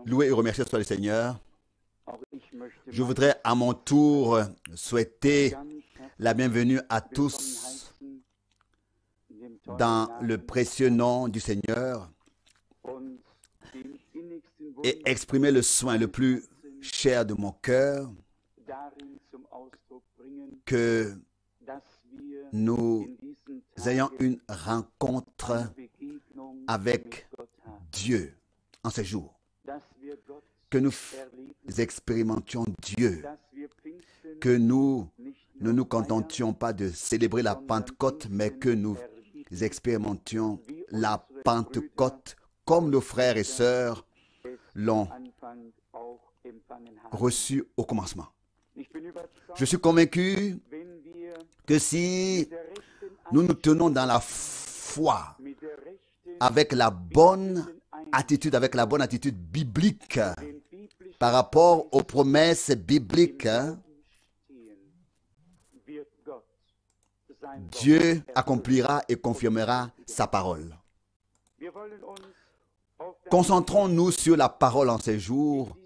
Louer et remercier soit le Seigneur. Je voudrais à mon tour souhaiter la bienvenue à tous dans le précieux nom du Seigneur et exprimer le soin le plus cher de mon cœur que nous ayons une rencontre avec Dieu en ces jours, que nous expérimentions Dieu, que nous ne nous contentions pas de célébrer la Pentecôte, mais que nous expérimentions la Pentecôte comme nos frères et sœurs l'ont reçu au commencement. Je suis convaincu que si nous nous tenons dans la foi, avec la bonne attitude biblique, par rapport aux promesses bibliques, Dieu accomplira et confirmera sa parole. Concentrons-nous sur la parole en ces jours.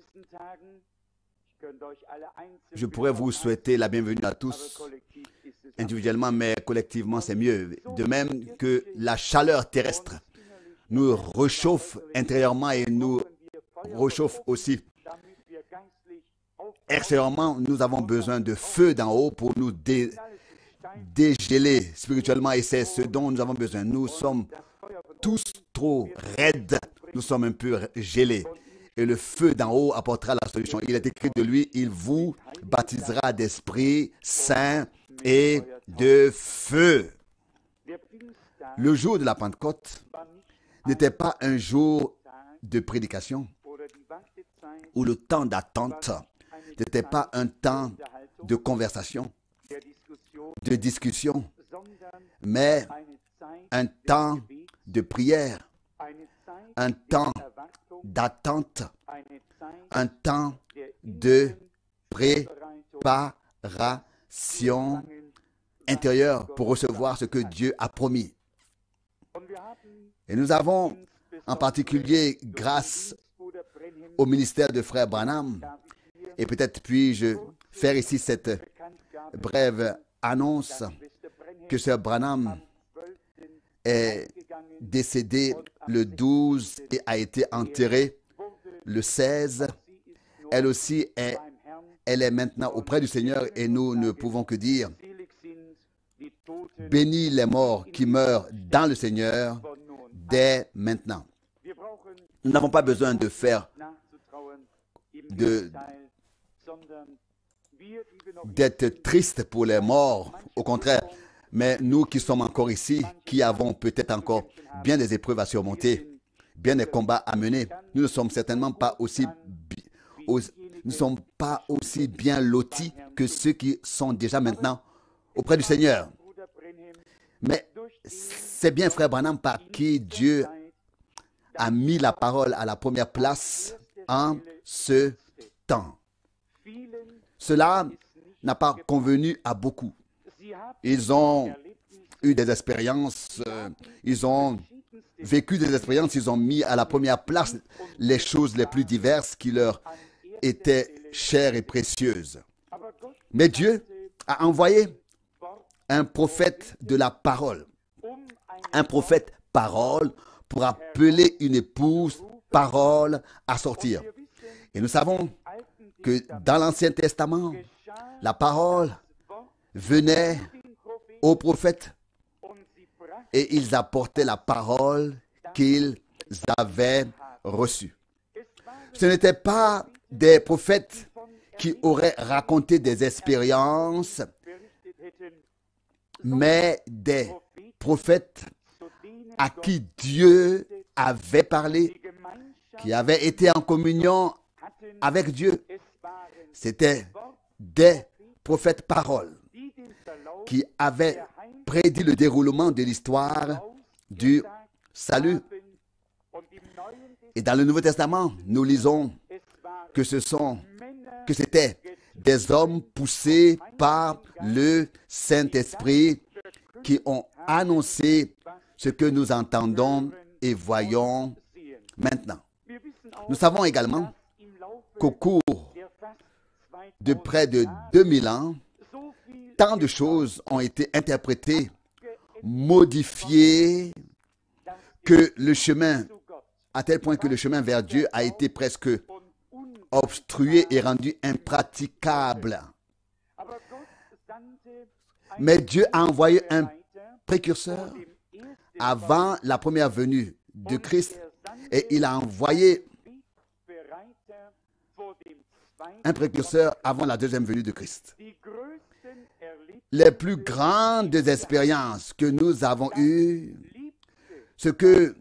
Je pourrais vous souhaiter la bienvenue à tous, individuellement, mais collectivement, c'est mieux. De même que la chaleur terrestre nous réchauffe intérieurement et nous réchauffe aussi extérieurement, nous avons besoin de feu d'en haut pour nous dégeler spirituellement, et c'est ce dont nous avons besoin. Nous sommes tous trop raides, nous sommes un peu gelés. Et le feu d'en haut apportera la solution. Il est écrit de lui, il vous baptisera d'Esprit Saint et de feu. Le jour de la Pentecôte n'était pas un jour de prédication ou le temps d'attente n'était pas un temps de conversation, de discussion, mais un temps de prière, un temps d'attente, un temps de préparation intérieure pour recevoir ce que Dieu a promis. Et nous avons en particulier, grâce au ministère de Frère Branham, et peut-être puis-je faire ici cette brève annonce que Sœur Branham est décédée le 12 et a été enterrée le 16. Elle aussi elle est maintenant auprès du Seigneur et nous ne pouvons que dire bénis les morts qui meurent dans le Seigneur dès maintenant. Nous n'avons pas besoin de faire d'être tristes pour les morts, au contraire. Mais nous qui sommes encore ici, qui avons peut-être encore bien des épreuves à surmonter, bien des combats à mener, nous ne sommes certainement pas aussi bien lotis que ceux qui sont déjà maintenant auprès du Seigneur. Mais c'est bien Frère Branham par qui Dieu a mis la parole à la première place en ce temps. Cela n'a pas convenu à beaucoup. Ils ont eu des expériences, ils ont vécu des expériences, ils ont mis à la première place les choses les plus diverses qui leur étaient chères et précieuses. Mais Dieu a envoyé un prophète de la parole, un prophète parole pour appeler une épouse parole à sortir. Et nous savons que dans l'Ancien Testament, la parole venait aux prophètes et ils apportaient la parole qu'ils avaient reçue. Ce n'étaient pas des prophètes qui auraient raconté des expériences, mais des prophètes à qui Dieu avait parlé, qui avaient été en communion avec Dieu. C'était des prophètes paroles qui avaient prédit le déroulement de l'histoire du salut. Et dans le Nouveau Testament, nous lisons que c'était des hommes poussés par le Saint-Esprit qui ont annoncé ce que nous entendons et voyons maintenant. Nous savons également qu'au cours de près de 2000 ans, tant de choses ont été interprétées, modifiées, que le chemin, à tel point que le chemin vers Dieu a été presque obstrué et rendu impraticable. Mais Dieu a envoyé un précurseur avant la première venue de Christ et il a envoyé un précurseur avant la deuxième venue de Christ. Les plus grandes expériences que nous avons eues, ce que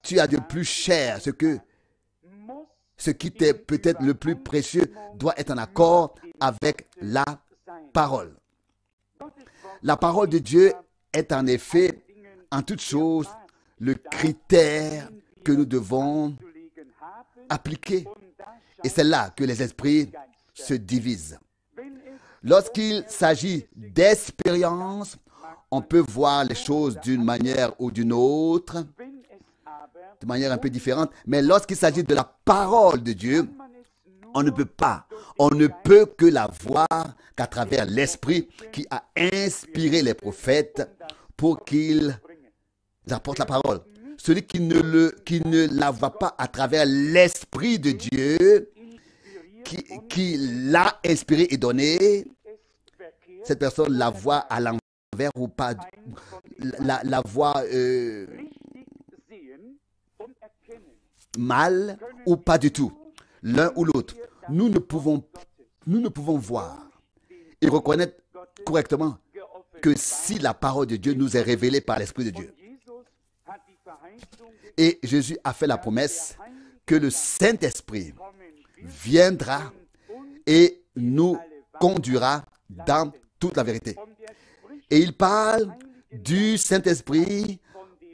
tu as de plus cher, ce qui t'est peut-être le plus précieux, doit être en accord avec la parole. La parole de Dieu est en effet, en toute chose, le critère que nous devons appliquer. Et c'est là que les esprits se divisent. Lorsqu'il s'agit d'expérience, on peut voir les choses d'une manière ou d'une autre, de manière un peu différente. Mais lorsqu'il s'agit de la parole de Dieu, on ne peut que la voir qu'à travers l'Esprit qui a inspiré les prophètes pour qu'ils apportent la parole. Celui qui ne la voit pas à travers l'Esprit de Dieu, qui l'a inspiré et donné, cette personne la voit à l'envers ou pas, la voit mal ou pas du tout, l'un ou l'autre. Nous ne pouvons voir et reconnaître correctement que si la parole de Dieu nous est révélée par l'Esprit de Dieu. Et Jésus a fait la promesse que le Saint-Esprit viendra et nous conduira dans toute la vérité. Et il parle du Saint-Esprit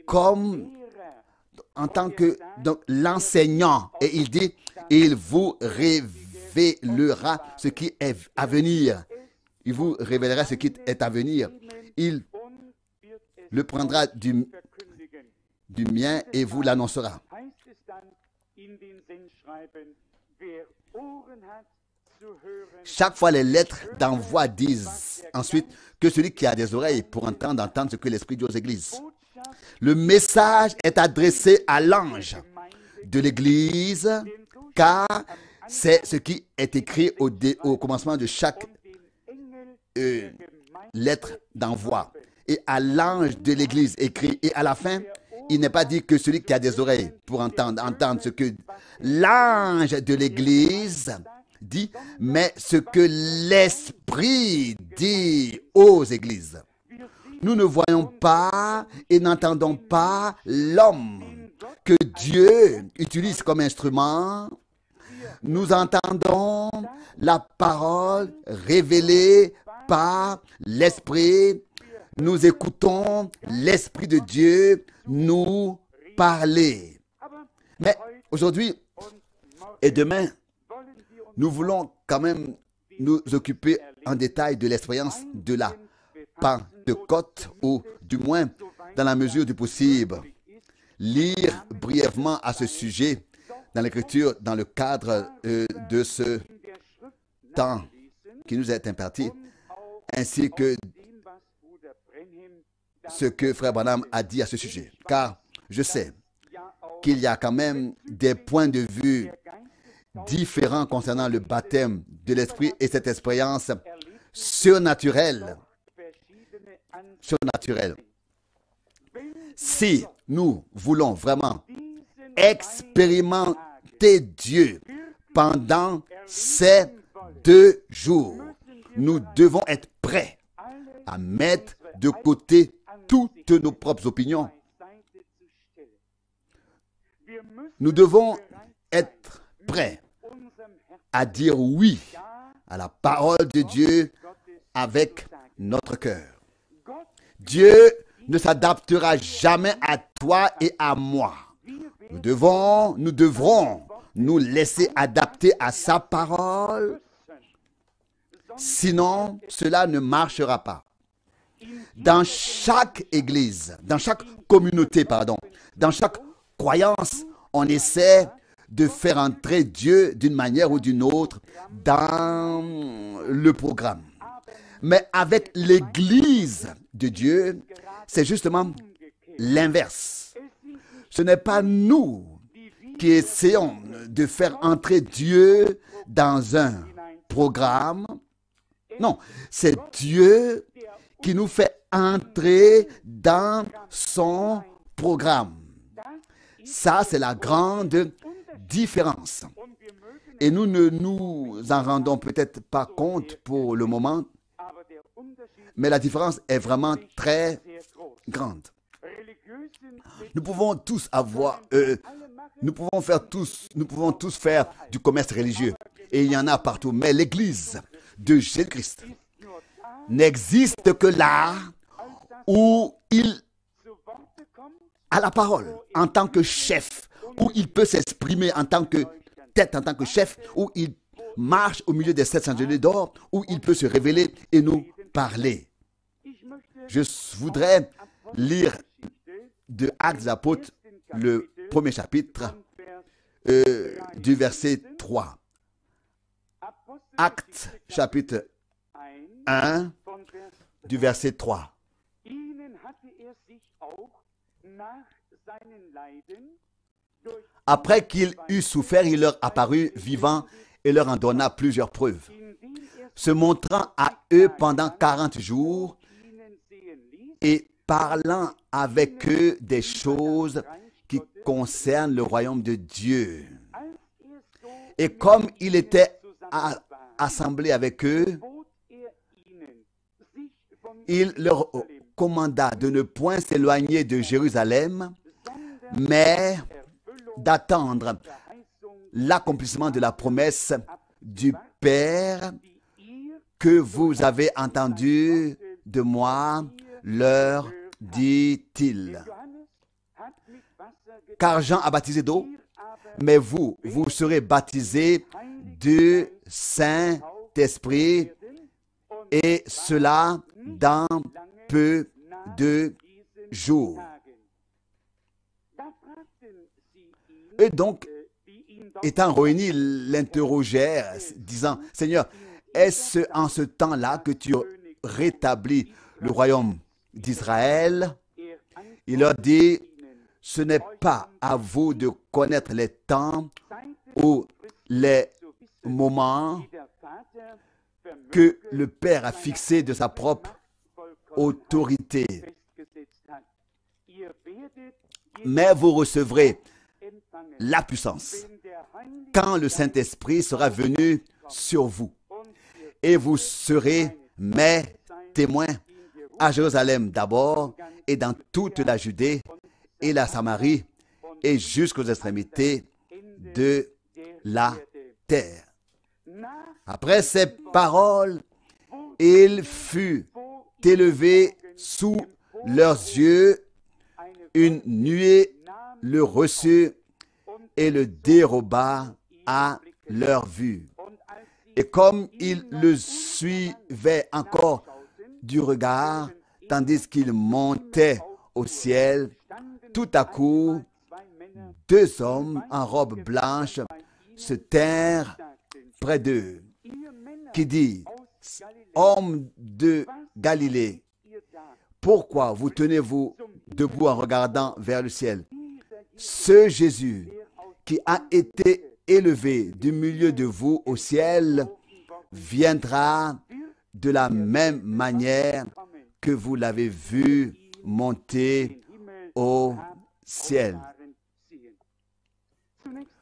comme en tant que l'enseignant. Et il dit, il vous révélera ce qui est à venir. Il vous révélera ce qui est à venir. Il le prendra du mien et vous l'annoncera. Chaque fois, les lettres d'envoi disent ensuite que celui qui a des oreilles pour entendre ce que l'Esprit dit aux églises. Le message est adressé à l'ange de l'église, car c'est ce qui est écrit au commencement de chaque lettre d'envoi. Et à l'ange de l'église écrit, et à la fin, il n'est pas dit que celui qui a des oreilles pour entendre ce que l'ange de l'église dit, mais ce que l'Esprit dit aux églises. Nous ne voyons pas et n'entendons pas l'homme que Dieu utilise comme instrument. Nous entendons la parole révélée par l'Esprit. Nous écoutons l'Esprit de Dieu nous parler. Mais aujourd'hui et demain, nous voulons quand même nous occuper en détail de l'expérience de la Pentecôte, ou du moins, dans la mesure du possible, lire brièvement à ce sujet dans l'Écriture, dans le cadre de ce temps qui nous est imparti, ainsi que ce que Frère Branham a dit à ce sujet. Car je sais qu'il y a quand même des points de vue différents concernant le baptême de l'Esprit et cette expérience surnaturelle. Si nous voulons vraiment expérimenter Dieu pendant ces 2 jours, nous devons être prêts à mettre de côté toutes nos propres opinions. Nous devons être prêts à dire oui à la parole de Dieu avec notre cœur. Dieu ne s'adaptera jamais à toi et à moi. Nous devrons nous laisser adapter à sa parole. Sinon, cela ne marchera pas. Dans chaque église, dans chaque communauté, dans chaque croyance, on essaie de faire entrer Dieu d'une manière ou d'une autre dans le programme. Mais avec l'Église de Dieu, c'est justement l'inverse. Ce n'est pas nous qui essayons de faire entrer Dieu dans un programme. Non, c'est Dieu qui nous fait entrer dans son programme. Ça, c'est la grande différence. Et nous ne nous en rendons peut-être pas compte pour le moment, mais la différence est vraiment très grande. Nous pouvons tous nous pouvons tous faire du commerce religieux. Et il y en a partout. Mais l'Église de Jésus-Christ n'existe que là où il a la parole en tant que chef, où il peut s'exprimer en tant que tête, en tant que chef, où il marche au milieu des 7 chandeliers d'or, où il peut se révéler et nous parler. Je voudrais lire de Actes des Apôtres, le premier chapitre, du verset 3. Actes, chapitre 1, du verset 3. Après qu'il eut souffert, il leur apparut vivant et leur en donna plusieurs preuves, se montrant à eux pendant 40 jours et parlant avec eux des choses qui concernent le royaume de Dieu. Et comme il était assemblé avec eux, il leur commanda de ne point s'éloigner de Jérusalem, mais d'attendre l'accomplissement de la promesse du Père que vous avez entendu de moi, leur dit-il. Car Jean a baptisé d'eau, mais vous serez baptisés du Saint-Esprit, et cela dans peu de jours. Eux donc, étant réunis, l'interrogèrent, disant, « Seigneur, est-ce en ce temps-là que tu rétablis le royaume d'Israël ?» Il leur dit, « Ce n'est pas à vous de connaître les temps ou les moments que le Père a fixés de sa propre autorité. Mais vous recevrez la puissance quand le Saint-Esprit sera venu sur vous. Et vous serez mes témoins à Jérusalem d'abord et dans toute la Judée et la Samarie et jusqu'aux extrémités de la terre. » Après ces paroles, il fut élevé sous leurs yeux, une nuée le reçut et le déroba à leur vue. Et comme il le suivait encore du regard, tandis qu'il montait au ciel, tout à coup, 2 hommes en robe blanche se tinrent près d'eux, qui dit, « Hommes de Galilée, pourquoi vous tenez-vous debout en regardant vers le ciel? Ce Jésus qui a été élevé du milieu de vous au ciel viendra de la même manière que vous l'avez vu monter au ciel. »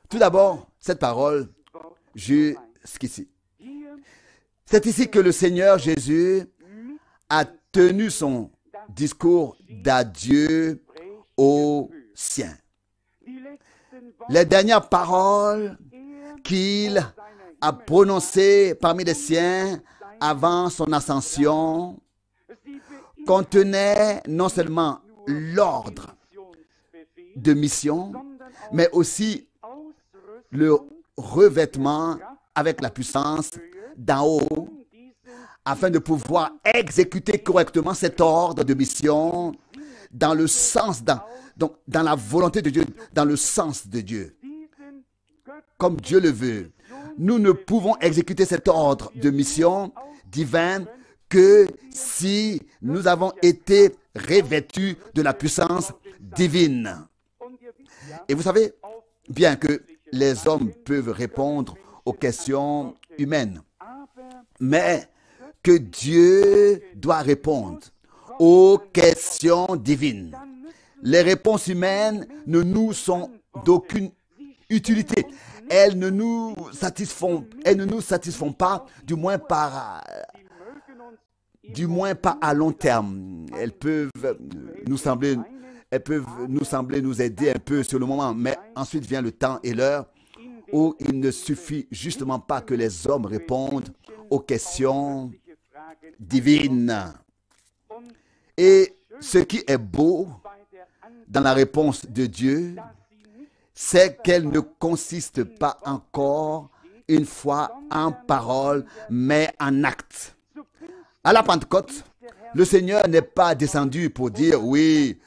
Tout d'abord, cette parole jusqu'ici. C'est ici que le Seigneur Jésus a tenu son discours d'adieu aux siens. Les dernières paroles qu'il a prononcées parmi les siens avant son ascension contenaient non seulement l'ordre de mission, mais aussi le revêtement avec la puissance d'en haut, afin de pouvoir exécuter correctement cet ordre de mission dans le sens, donc dans la volonté de Dieu, dans le sens de Dieu, comme Dieu le veut. Nous ne pouvons exécuter cet ordre de mission divin que si nous avons été revêtus de la puissance divine. Et vous savez, bien que les hommes peuvent répondre aux questions humaines, mais que Dieu doit répondre aux questions divines. Les réponses humaines ne nous sont d'aucune utilité. Elles ne nous satisfont pas, du moins pas à long terme. Elles peuvent nous sembler nous aider un peu sur le moment, mais ensuite vient le temps et l'heure où il ne suffit justement pas que les hommes répondent aux questions divines. Et ce qui est beau dans la réponse de Dieu, c'est qu'elle ne consiste pas encore une fois en parole, mais en acte. À la Pentecôte, le Seigneur n'est pas descendu pour dire oui,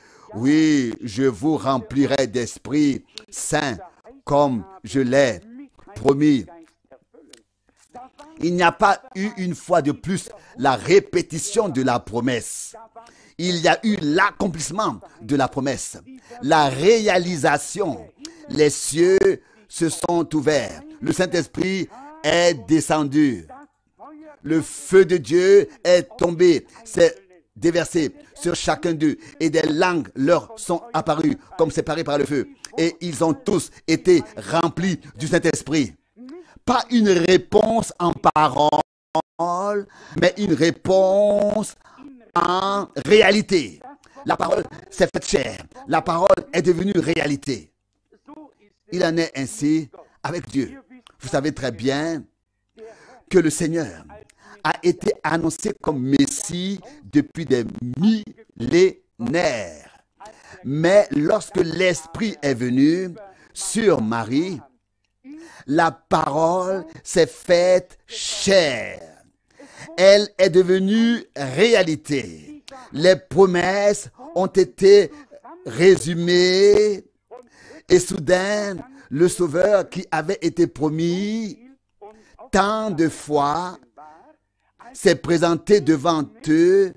je vous remplirai d'Esprit Saint comme je l'ai promis. Il n'y a pas eu une fois de plus la répétition de la promesse. Il y a eu l'accomplissement de la promesse, la réalisation. Les cieux se sont ouverts. Le Saint-Esprit est descendu. Le feu de Dieu est tombé, s'est déversé sur chacun d'eux. Et des langues leur sont apparues comme séparées par le feu. Et ils ont tous été remplis du Saint-Esprit. Pas une réponse en parole, mais une réponse en réalité. La parole s'est faite chair. La parole est devenue réalité. Il en est ainsi avec Dieu. Vous savez très bien que le Seigneur a été annoncé comme Messie depuis des millénaires. Mais lorsque l'Esprit est venu sur Marie, la parole s'est faite chair. Elle est devenue réalité. Les promesses ont été résumées et soudain, le Sauveur qui avait été promis tant de fois s'est présenté devant eux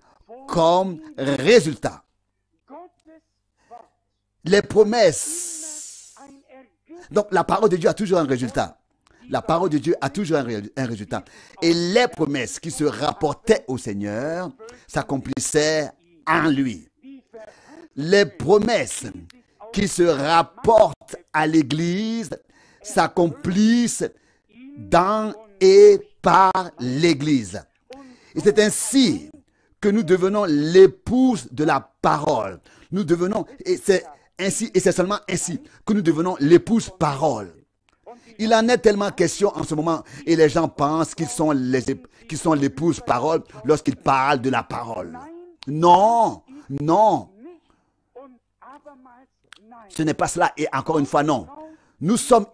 comme résultat. Les promesses. Donc la parole de Dieu a toujours un résultat. La parole de Dieu a toujours un résultat. Et les promesses qui se rapportaient au Seigneur s'accomplissaient en lui. Les promesses qui se rapportent à l'Église s'accomplissent dans et par l'Église. Et c'est ainsi que nous devenons l'épouse de la parole. Nous devenons, et c'est ainsi, et c'est seulement ainsi que nous devenons l'épouse parole. Il en est tellement question en ce moment, et les gens pensent qu'ils sont l'épouse parole lorsqu'ils parlent de la parole. Non, non. Ce n'est pas cela, et encore une fois, non. Nous sommes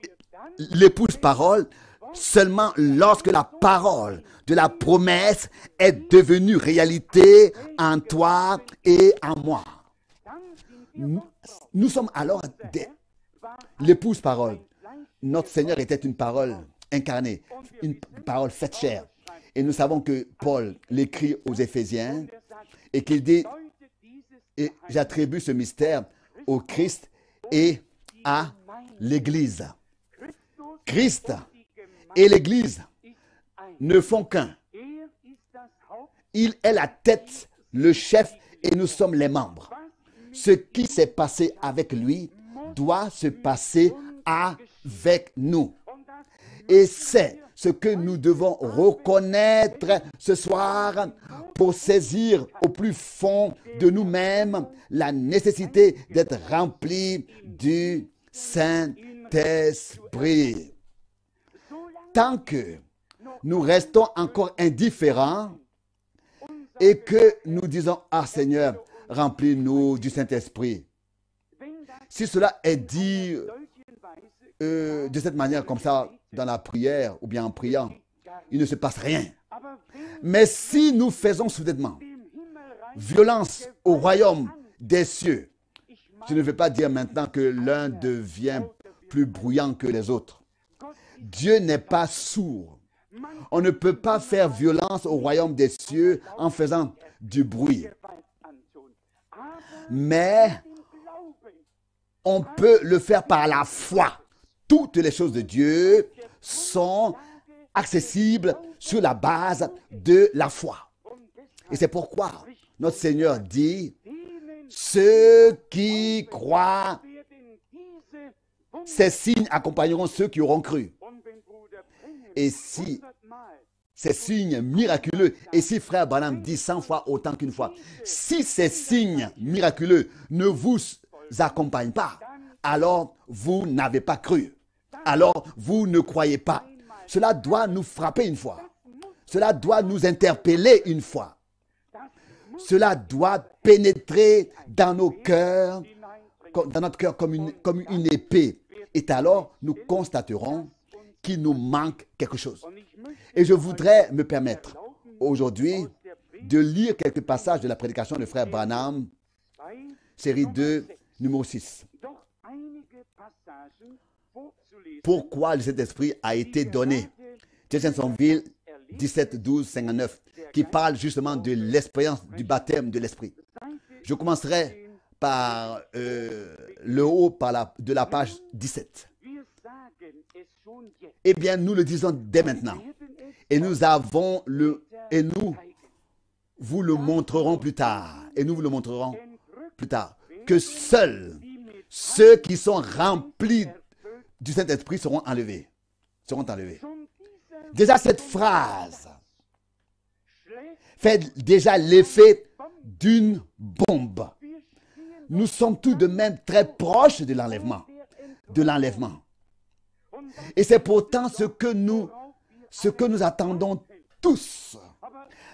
l'épouse parole seulement lorsque la parole de la promesse est devenue réalité en toi et en moi. Nous sommes alors l'épouse parole. Notre Seigneur était une parole incarnée, une parole faite chair. Et nous savons que Paul l'écrit aux Éphésiens et qu'il dit, et j'attribue ce mystère au Christ et à l'Église. Christ et l'Église ne font qu'un. Il est la tête, le chef, et nous sommes les membres. Ce qui s'est passé avec lui doit se passer avec nous. Et c'est ce que nous devons reconnaître ce soir pour saisir au plus fond de nous-mêmes la nécessité d'être remplis du Saint-Esprit. Tant que nous restons encore indifférents et que nous disons « Ah Seigneur, remplis-nous du Saint-Esprit ». Si cela est dit de cette manière comme ça dans la prière ou bien en priant, il ne se passe rien. Mais si nous faisons soudainement violence au royaume des cieux. Je ne vais pas dire maintenant que l'un devient plus bruyant que les autres. Dieu n'est pas sourd. On ne peut pas faire violence au royaume des cieux en faisant du bruit. Mais on peut le faire par la foi. Toutes les choses de Dieu sont accessibles sur la base de la foi. Et c'est pourquoi notre Seigneur dit, ceux qui croient, ces signes accompagneront ceux qui auront cru. Et si ces signes miraculeux, et si frère Branham dit 100 fois autant qu'une fois, si ces signes miraculeux ne vous accompagnent pas, alors vous n'avez pas cru. Alors vous ne croyez pas. Cela doit nous frapper une fois. Cela doit nous interpeller une fois. Cela doit pénétrer dans nos cœurs, dans notre cœur comme une épée. Et alors nous constaterons qu'il nous manque quelque chose. Et je voudrais me permettre aujourd'hui de lire quelques passages de la prédication de frère Branham, série 2, numéro 6. Pourquoi le Saint-Esprit a été donné. Jeffersonville 17, 12, 59, qui parle justement de l'expérience du baptême de l'Esprit. Je commencerai par le haut de la page 17. Eh bien, nous le disons dès maintenant. Et nous vous le montrerons plus tard. Et nous vous le montrerons plus tard. Que seuls ceux qui sont remplis du Saint-Esprit seront enlevés. Déjà cette phrase fait déjà l'effet d'une bombe. Nous sommes tout de même très proches de l'enlèvement. Et c'est pourtant ce que nous attendons tous.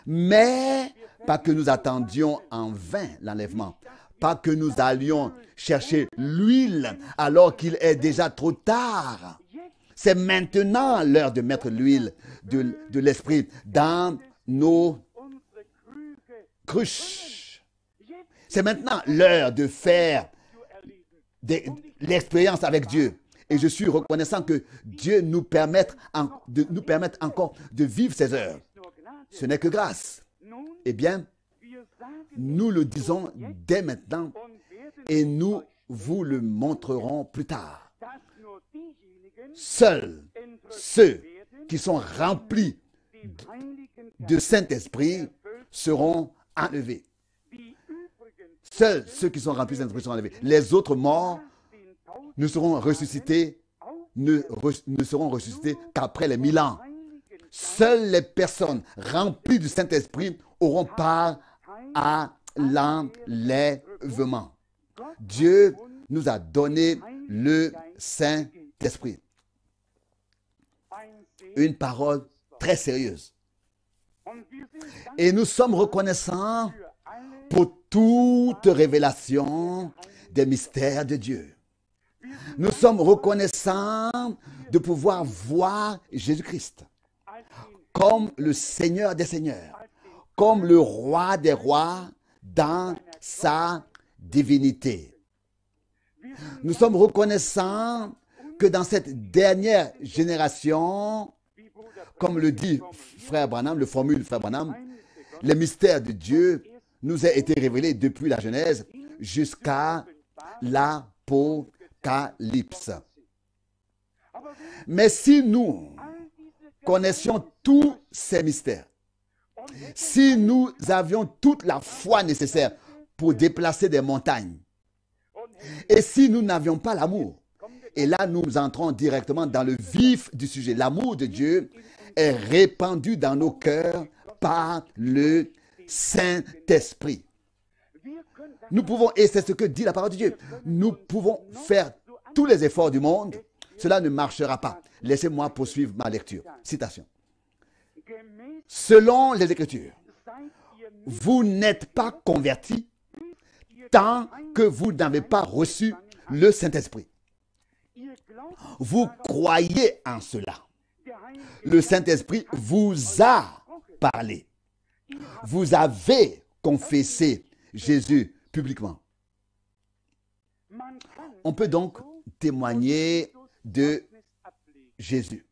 Mais pas que nous attendions en vain l'enlèvement. Pas que nous allions chercher l'huile alors qu'il est déjà trop tard. C'est maintenant l'heure de mettre l'huile de l'Esprit dans nos cruches. C'est maintenant l'heure de faire l'expérience avec Dieu. Et je suis reconnaissant que Dieu nous permette encore de vivre ces heures. Ce n'est que grâce. Eh bien, nous le disons dès maintenant et nous vous le montrerons plus tard. Seuls ceux qui sont remplis de Saint-Esprit seront enlevés. Seuls ceux qui sont remplis de Saint-Esprit seront enlevés. Les autres morts ne seront ressuscités qu'après les 1000 ans. Seules les personnes remplies du Saint-Esprit auront part à l'enlèvement. Dieu nous a donné le Saint-Esprit. Une parole très sérieuse. Et nous sommes reconnaissants pour toute révélation des mystères de Dieu. Nous sommes reconnaissants de pouvoir voir Jésus-Christ comme le Seigneur des Seigneurs, comme le Roi des Rois dans sa divinité. Nous sommes reconnaissants que dans cette dernière génération, comme le dit frère Branham, le formule frère Branham, les mystères de Dieu nous a été révélés depuis la Genèse jusqu'à l'Apocalypse. Mais si nous connaissions tous ces mystères, si nous avions toute la foi nécessaire pour déplacer des montagnes, et si nous n'avions pas l'amour, et là nous entrons directement dans le vif du sujet, l'amour de Dieu est répandu dans nos cœurs par le Saint-Esprit. Nous pouvons, et c'est ce que dit la parole de Dieu, nous pouvons faire tous les efforts du monde, cela ne marchera pas. Laissez-moi poursuivre ma lecture. Citation. Selon les Écritures, vous n'êtes pas convertis tant que vous n'avez pas reçu le Saint-Esprit. Vous croyez en cela. Le Saint-Esprit vous a parlé. Vous avez confessé Jésus publiquement. On peut donc témoigner de Jésus.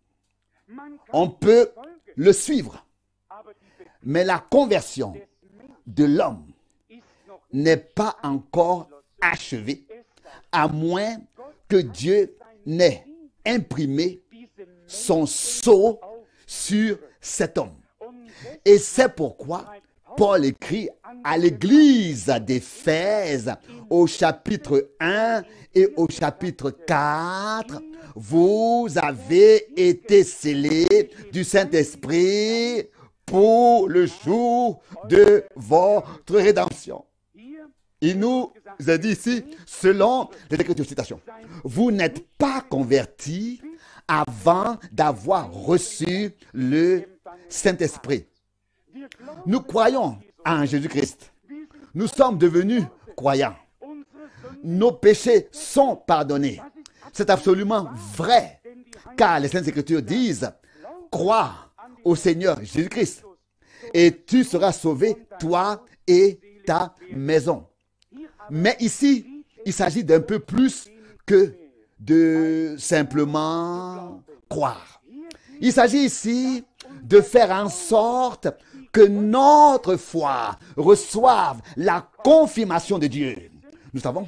On peut le suivre. Mais la conversion de l'homme n'est pas encore achevée, à moins que Dieu n'ait imprimé son sceau sur cet homme. Et c'est pourquoi Paul écrit à l'église d'Éphèse au chapitre 1 et au chapitre 4, vous avez été scellés du Saint-Esprit pour le jour de votre rédemption. Il nous a dit ici, selon les Écritures, citation, vous n'êtes pas convertis avant d'avoir reçu le Saint-Esprit. Nous croyons en Jésus-Christ. Nous sommes devenus croyants. Nos péchés sont pardonnés. C'est absolument vrai, car les Saintes Écritures disent, crois au Seigneur Jésus-Christ et tu seras sauvé, toi et ta maison. Mais ici, il s'agit d'un peu plus que de simplement croire. Il s'agit ici de faire en sorte que notre foi reçoive la confirmation de Dieu. Nous savons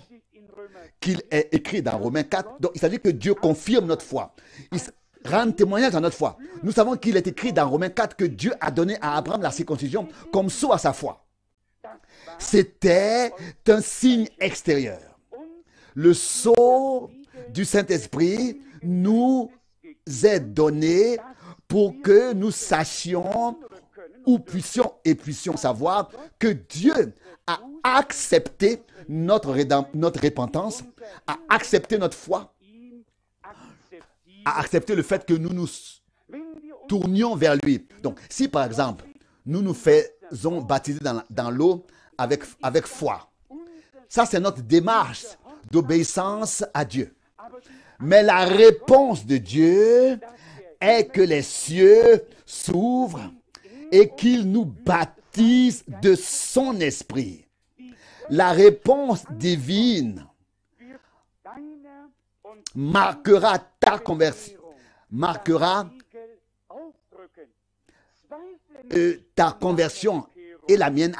qu'il est écrit dans Romains 4, donc il s'agit que Dieu confirme notre foi. Il rend témoignage à notre foi. Nous savons qu'il est écrit dans Romains 4 que Dieu a donné à Abraham la circoncision comme sceau à sa foi. C'était un signe extérieur. Le sceau du Saint-Esprit nous est donné pour que nous sachions ou puissions savoir que Dieu a accepté notre repentance, a accepté notre foi, a accepté le fait que nous nous tournions vers lui. Donc, si par exemple, nous nous faisons baptiser dans l'eau avec foi, ça c'est notre démarche d'obéissance à Dieu. Mais la réponse de Dieu est que les cieux s'ouvrent et qu'il nous baptise de son esprit. La réponse divine marquera ta conversion, marquera ta conversion et la mienne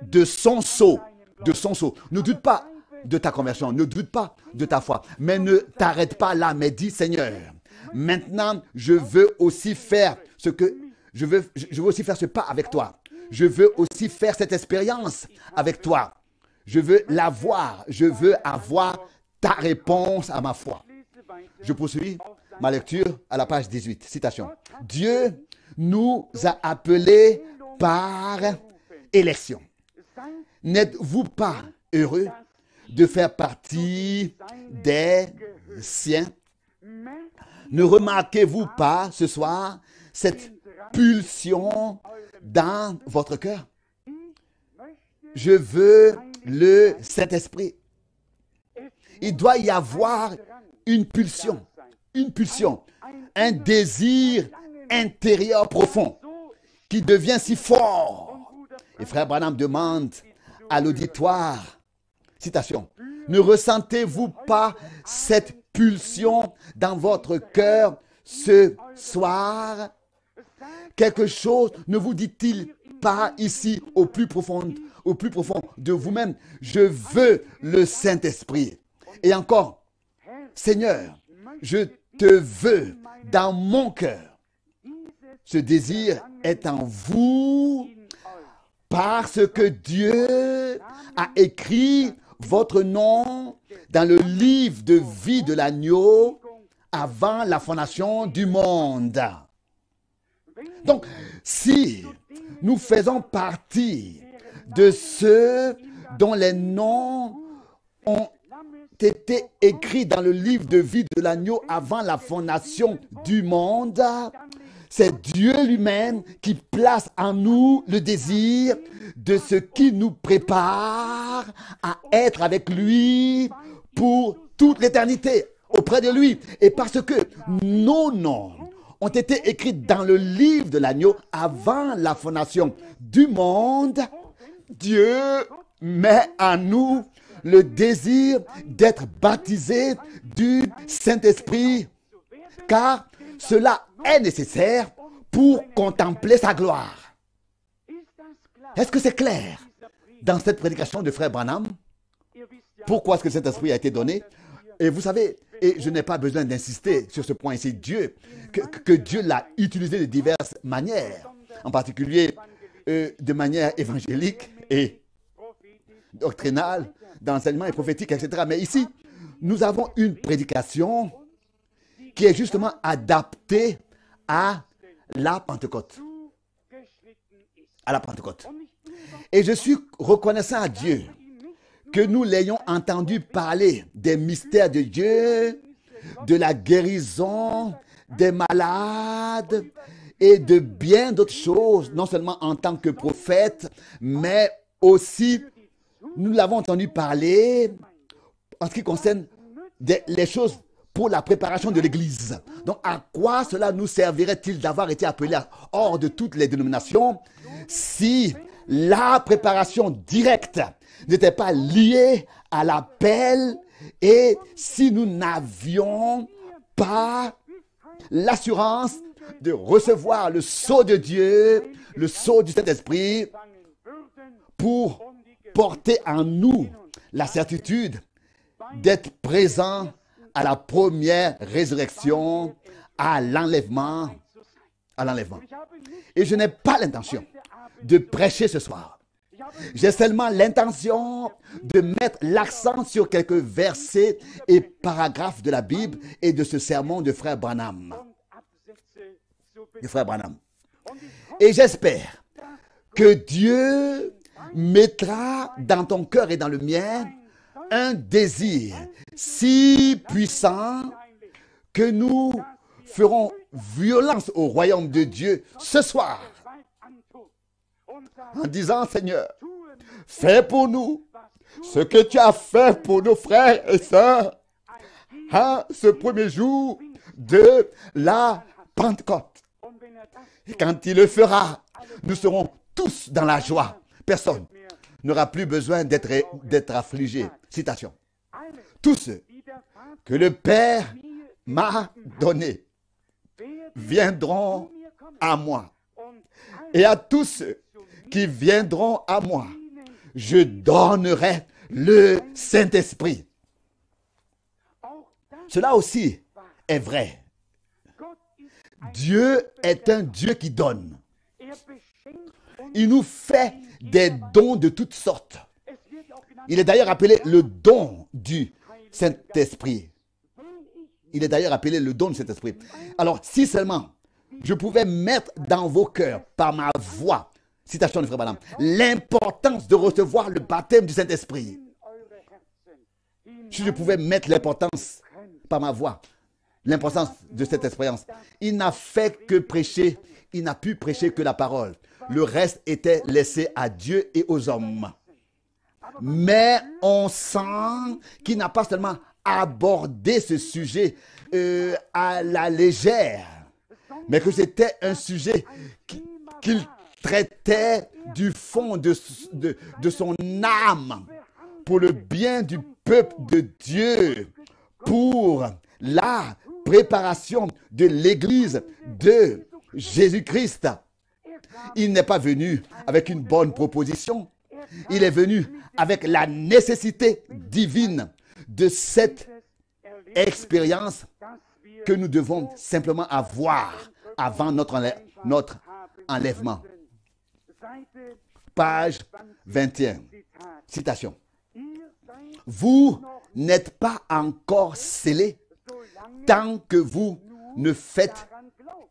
de son sceau. Ne doute pas de ta conversion, ne doute pas de ta foi, mais ne t'arrête pas là, mais dis Seigneur, maintenant je veux aussi faire je veux aussi faire ce pas avec toi. Je veux aussi faire cette expérience avec toi. Je veux l'avoir. Je veux avoir ta réponse à ma foi. Je poursuis ma lecture à la page 18. Citation. Dieu nous a appelés par élection. N'êtes-vous pas heureux de faire partie des siens? Ne remarquez-vous pas ce soir cette pulsion dans votre cœur? Je veux le Saint-Esprit. Il doit y avoir une pulsion, un désir intérieur profond qui devient si fort. Et frère Branham demande à l'auditoire, citation, ne ressentez-vous pas cette pulsion dans votre cœur ce soir? Quelque chose ne vous dit-il pas ici au plus profond de vous-même? Je veux le Saint-Esprit. Et encore, Seigneur, je te veux dans mon cœur. Ce désir est en vous parce que Dieu a écrit votre nom dans le livre de vie de l'agneau avant la fondation du monde. Donc, si nous faisons partie de ceux dont les noms ont été écrits dans le livre de vie de l'agneau avant la fondation du monde, c'est Dieu lui-même qui place en nous le désir de ce qui nous prépare à être avec lui pour toute l'éternité, auprès de lui. Et parce que nos noms ont été écrits dans le livre de l'agneau avant la fondation du monde, Dieu met en nous le désir d'être baptisé du Saint-Esprit, car cela est nécessaire pour contempler sa gloire. Est-ce que c'est clair dans cette prédication de frère Branham? Pourquoi est-ce que le Saint-Esprit a été donné? Et vous savez, et je n'ai pas besoin d'insister sur ce point ici, que Dieu l'a utilisé de diverses manières, en particulier de manière évangélique et doctrinale, dans l'enseignement et prophétique, etc. Mais ici, nous avons une prédication qui est justement adaptée à la Pentecôte. À la Pentecôte. Et je suis reconnaissant à Dieu que nous l'ayons entendu parler des mystères de Dieu, de la guérison des malades et de bien d'autres choses, non seulement en tant que prophète, mais aussi, nous l'avons entendu parler en ce qui concerne les choses pour la préparation de l'Église. Donc, à quoi cela nous servirait-il d'avoir été appelés hors de toutes les dénominations si la préparation directe n'était pas liée à l'appel et si nous n'avions pas l'assurance de recevoir le sceau de Dieu, le sceau du Saint-Esprit, pour porter en nous la certitude d'être présent à la première résurrection, à l'enlèvement. Et je n'ai pas l'intention de prêcher ce soir. J'ai seulement l'intention de mettre l'accent sur quelques versets et paragraphes de la Bible et de ce sermon de frère Branham. Et j'espère que Dieu mettra dans ton cœur et dans le mien un désir si puissant que nous ferons violence au royaume de Dieu ce soir en disant: Seigneur, fais pour nous ce que tu as fait pour nos frères et sœurs à ce premier jour de la Pentecôte. Et quand il le fera, nous serons tous dans la joie. Personne n'aura plus besoin d'être affligé. Citation. Tous ceux que le Père m'a donnés viendront à moi. Et à tous ceux qui viendront à moi, je donnerai le Saint-Esprit. Cela aussi est vrai. Dieu est un Dieu qui donne. Il nous fait des dons de toutes sortes. Il est d'ailleurs appelé le don du Saint-Esprit. Alors, si seulement je pouvais mettre dans vos cœurs, par ma voix, citation de frère Branham, l'importance de recevoir le baptême du Saint-Esprit. Si je pouvais mettre l'importance par ma voix, l'importance de cette expérience. Il n'a fait que prêcher, il n'a pu prêcher que la parole. Le reste était laissé à Dieu et aux hommes. Mais on sent qu'il n'a pas seulement abordé ce sujet à la légère, mais que c'était un sujet qu'il traitait du fond de son âme pour le bien du peuple de Dieu, pour la préparation de l'Église de Jésus-Christ. Il n'est pas venu avec une bonne proposition. Il est venu avec la nécessité divine de cette expérience que nous devons simplement avoir avant notre enlèvement. Page 21. Citation. Vous n'êtes pas encore scellés tant que vous ne faites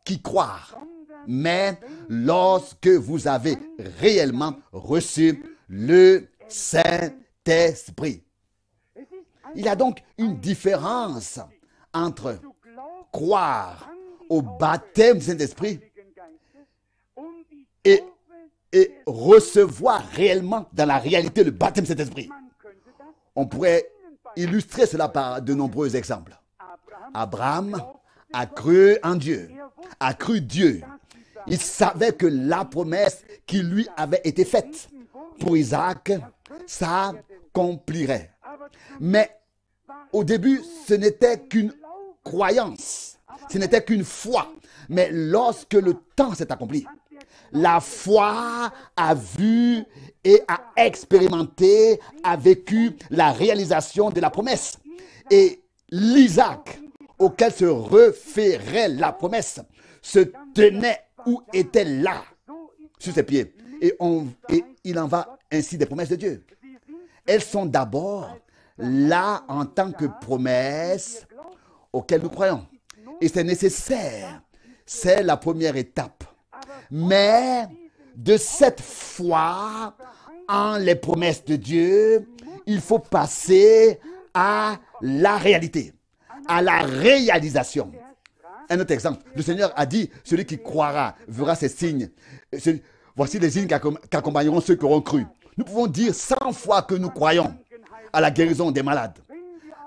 qu'y croire, mais lorsque vous avez réellement reçu le Saint-Esprit. Il y a donc une différence entre croire au baptême du Saint-Esprit et recevoir réellement dans la réalité le baptême du Saint-Esprit. On pourrait illustrer cela par de nombreux exemples. Abraham a cru en Dieu, a cru Dieu. Il savait que la promesse qui lui avait été faite pour Isaac s'accomplirait. Mais au début, ce n'était qu'une croyance, ce n'était qu'une foi. Mais lorsque le temps s'est accompli, la foi a vu et a expérimenté, a vécu la réalisation de la promesse. Et l'Isaac auquel se référait la promesse se tenait ou était là, sur ses pieds. Et il en va ainsi des promesses de Dieu. Elles sont d'abord là en tant que promesses auxquelles nous croyons. Et c'est nécessaire. C'est la première étape. Mais de cette foi en les promesses de Dieu, il faut passer à la réalité, à la réalisation. Un autre exemple, le Seigneur a dit, celui qui croira verra ces signes. Voici les signes qui accompagneront ceux qui auront cru. Nous pouvons dire 100 fois que nous croyons à la guérison des malades.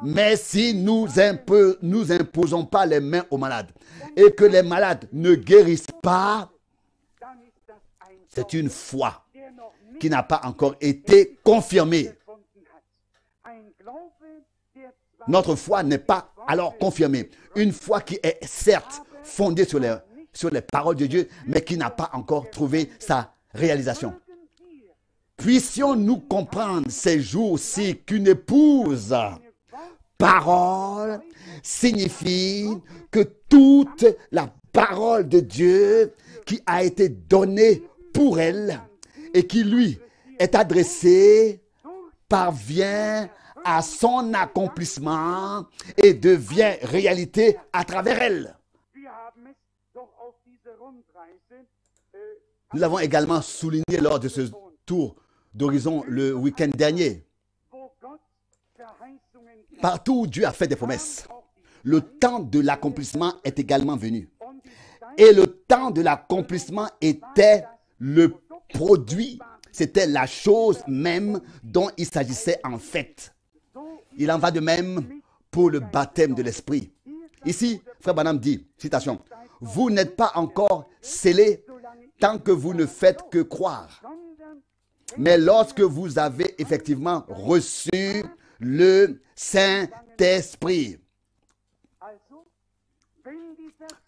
Mais si nous imposons pas les mains aux malades et que les malades ne guérissent pas, c'est une foi qui n'a pas encore été confirmée. Notre foi n'est pas alors confirmée. Une foi qui est certes fondée sur les paroles de Dieu, mais qui n'a pas encore trouvé sa réalisation. Puissions-nous comprendre ces jours-ci qu'une épouse parole signifie que toute la parole de Dieu qui a été donnée pour elle et qui lui est adressée parvient à son accomplissement et devient réalité à travers elle. Nous l'avons également souligné lors de ce tour d'horizon le week-end dernier. Partout où Dieu a fait des promesses, le temps de l'accomplissement est également venu. Et le temps de l'accomplissement était le produit, c'était la chose même dont il s'agissait en fait. Il en va de même pour le baptême de l'Esprit. Ici, Frère Branham dit, citation, « Vous n'êtes pas encore scellés tant que vous ne faites que croire. Mais lorsque vous avez effectivement reçu le Saint-Esprit. »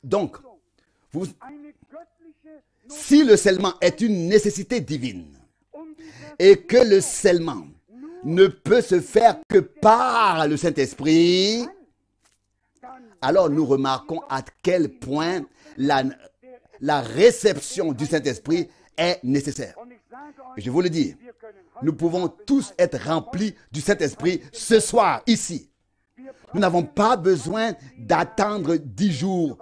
Donc, si le scellement est une nécessité divine et que le scellement ne peut se faire que par le Saint-Esprit, alors nous remarquons à quel point la réception du Saint-Esprit est nécessaire. Et je vous le dis, nous pouvons tous être remplis du Saint-Esprit ce soir, ici. Nous n'avons pas besoin d'attendre 10 jours.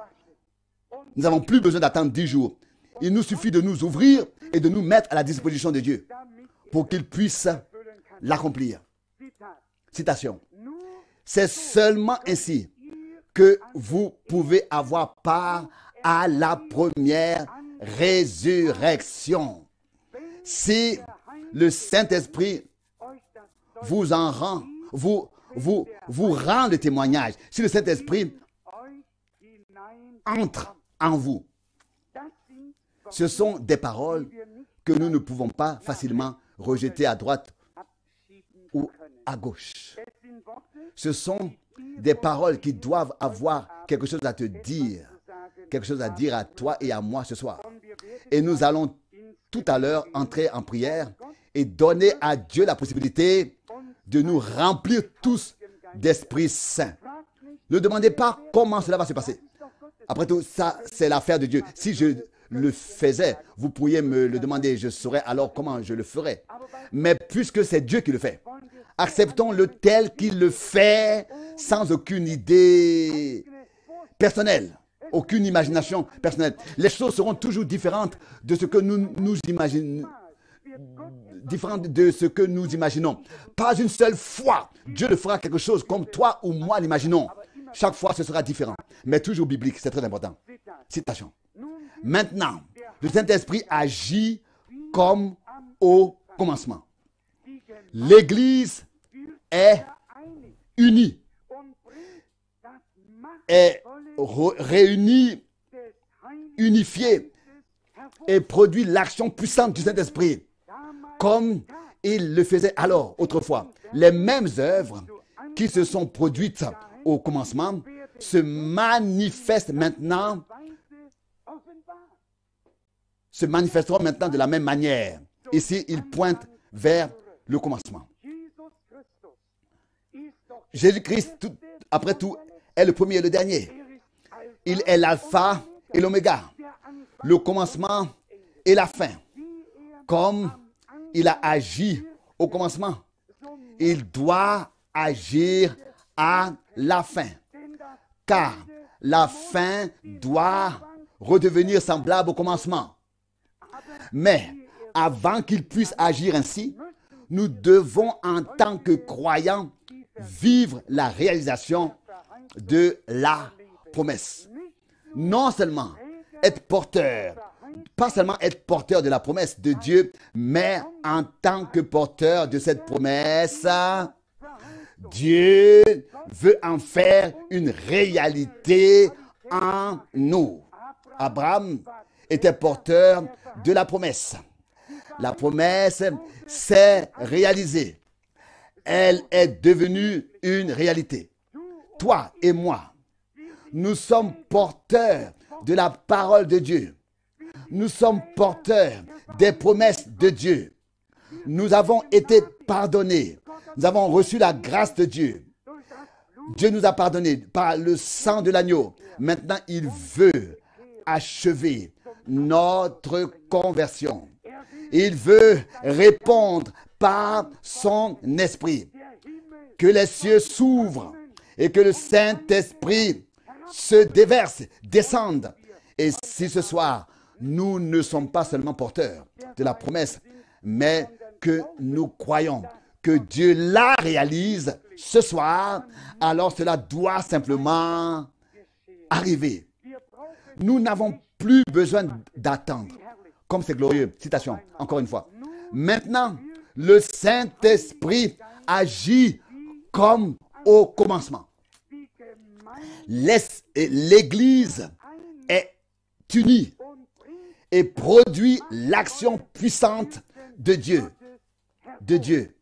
Nous n'avons plus besoin d'attendre 10 jours. Il nous suffit de nous ouvrir et de nous mettre à la disposition de Dieu pour qu'il puisse l'accomplir. Citation. C'est seulement ainsi que vous pouvez avoir part à la première résurrection. Si le Saint-Esprit vous en rend, vous rend le témoignage, si le Saint-Esprit entre en vous, ce sont des paroles que nous ne pouvons pas facilement rejeter à droite ou à gauche. Ce sont des paroles qui doivent avoir quelque chose à te dire, quelque chose à dire à toi et à moi ce soir. Et nous allons tout à l'heure entrer en prière et donner à Dieu la possibilité de nous remplir tous d'Esprit Saint. Ne demandez pas comment cela va se passer. Après tout, ça, c'est l'affaire de Dieu. Si je le faisais, vous pourriez me le demander, je saurais alors comment je le ferais. Mais puisque c'est Dieu qui le fait, acceptons-le tel qu'il le fait, sans aucune idée personnelle, aucune imagination personnelle. Les choses seront toujours différentes de ce que nous imaginons. Différentes de ce que nous imaginons. Pas une seule fois, Dieu le fera quelque chose comme toi ou moi l'imaginons. Chaque fois, ce sera différent. Mais toujours biblique, c'est très important. Citation. Maintenant, le Saint-Esprit agit comme au commencement. L'Église est unie, est réunie, unifiée et produit l'action puissante du Saint-Esprit comme il le faisait alors, autrefois. Les mêmes œuvres qui se sont produites au commencement se manifestent maintenant, se manifesteront maintenant de la même manière. Ici, il pointe vers le commencement. Jésus-Christ, après tout, est le premier et le dernier. Il est l'alpha et l'oméga, le commencement et la fin. Comme il a agi au commencement, il doit agir à la fin. Car la fin doit redevenir semblable au commencement. Mais avant qu'il puisse agir ainsi, nous devons en tant que croyants vivre la réalisation de la promesse. Non seulement être porteur, pas seulement être porteur de la promesse de Dieu, mais en tant que porteur de cette promesse, Dieu veut en faire une réalité en nous. Abraham était porteur de la promesse. La promesse s'est réalisée. Elle est devenue une réalité. Toi et moi, nous sommes porteurs de la parole de Dieu. Nous sommes porteurs des promesses de Dieu. Nous avons été pardonnés. Nous avons reçu la grâce de Dieu. Dieu nous a pardonnés par le sang de l'agneau. Maintenant, il veut achever notre conversion. Il veut répondre par son esprit. Que les cieux s'ouvrent et que le Saint-Esprit se déverse, descende. Et si ce soir, nous ne sommes pas seulement porteurs de la promesse, mais que nous croyons que Dieu la réalise ce soir, alors cela doit simplement arriver. Nous n'avons plus besoin d'attendre. Comme c'est glorieux. Citation, encore une fois. Maintenant, le Saint-Esprit agit comme au commencement. L'Église est unie et produit l'action puissante de Dieu. De Dieu.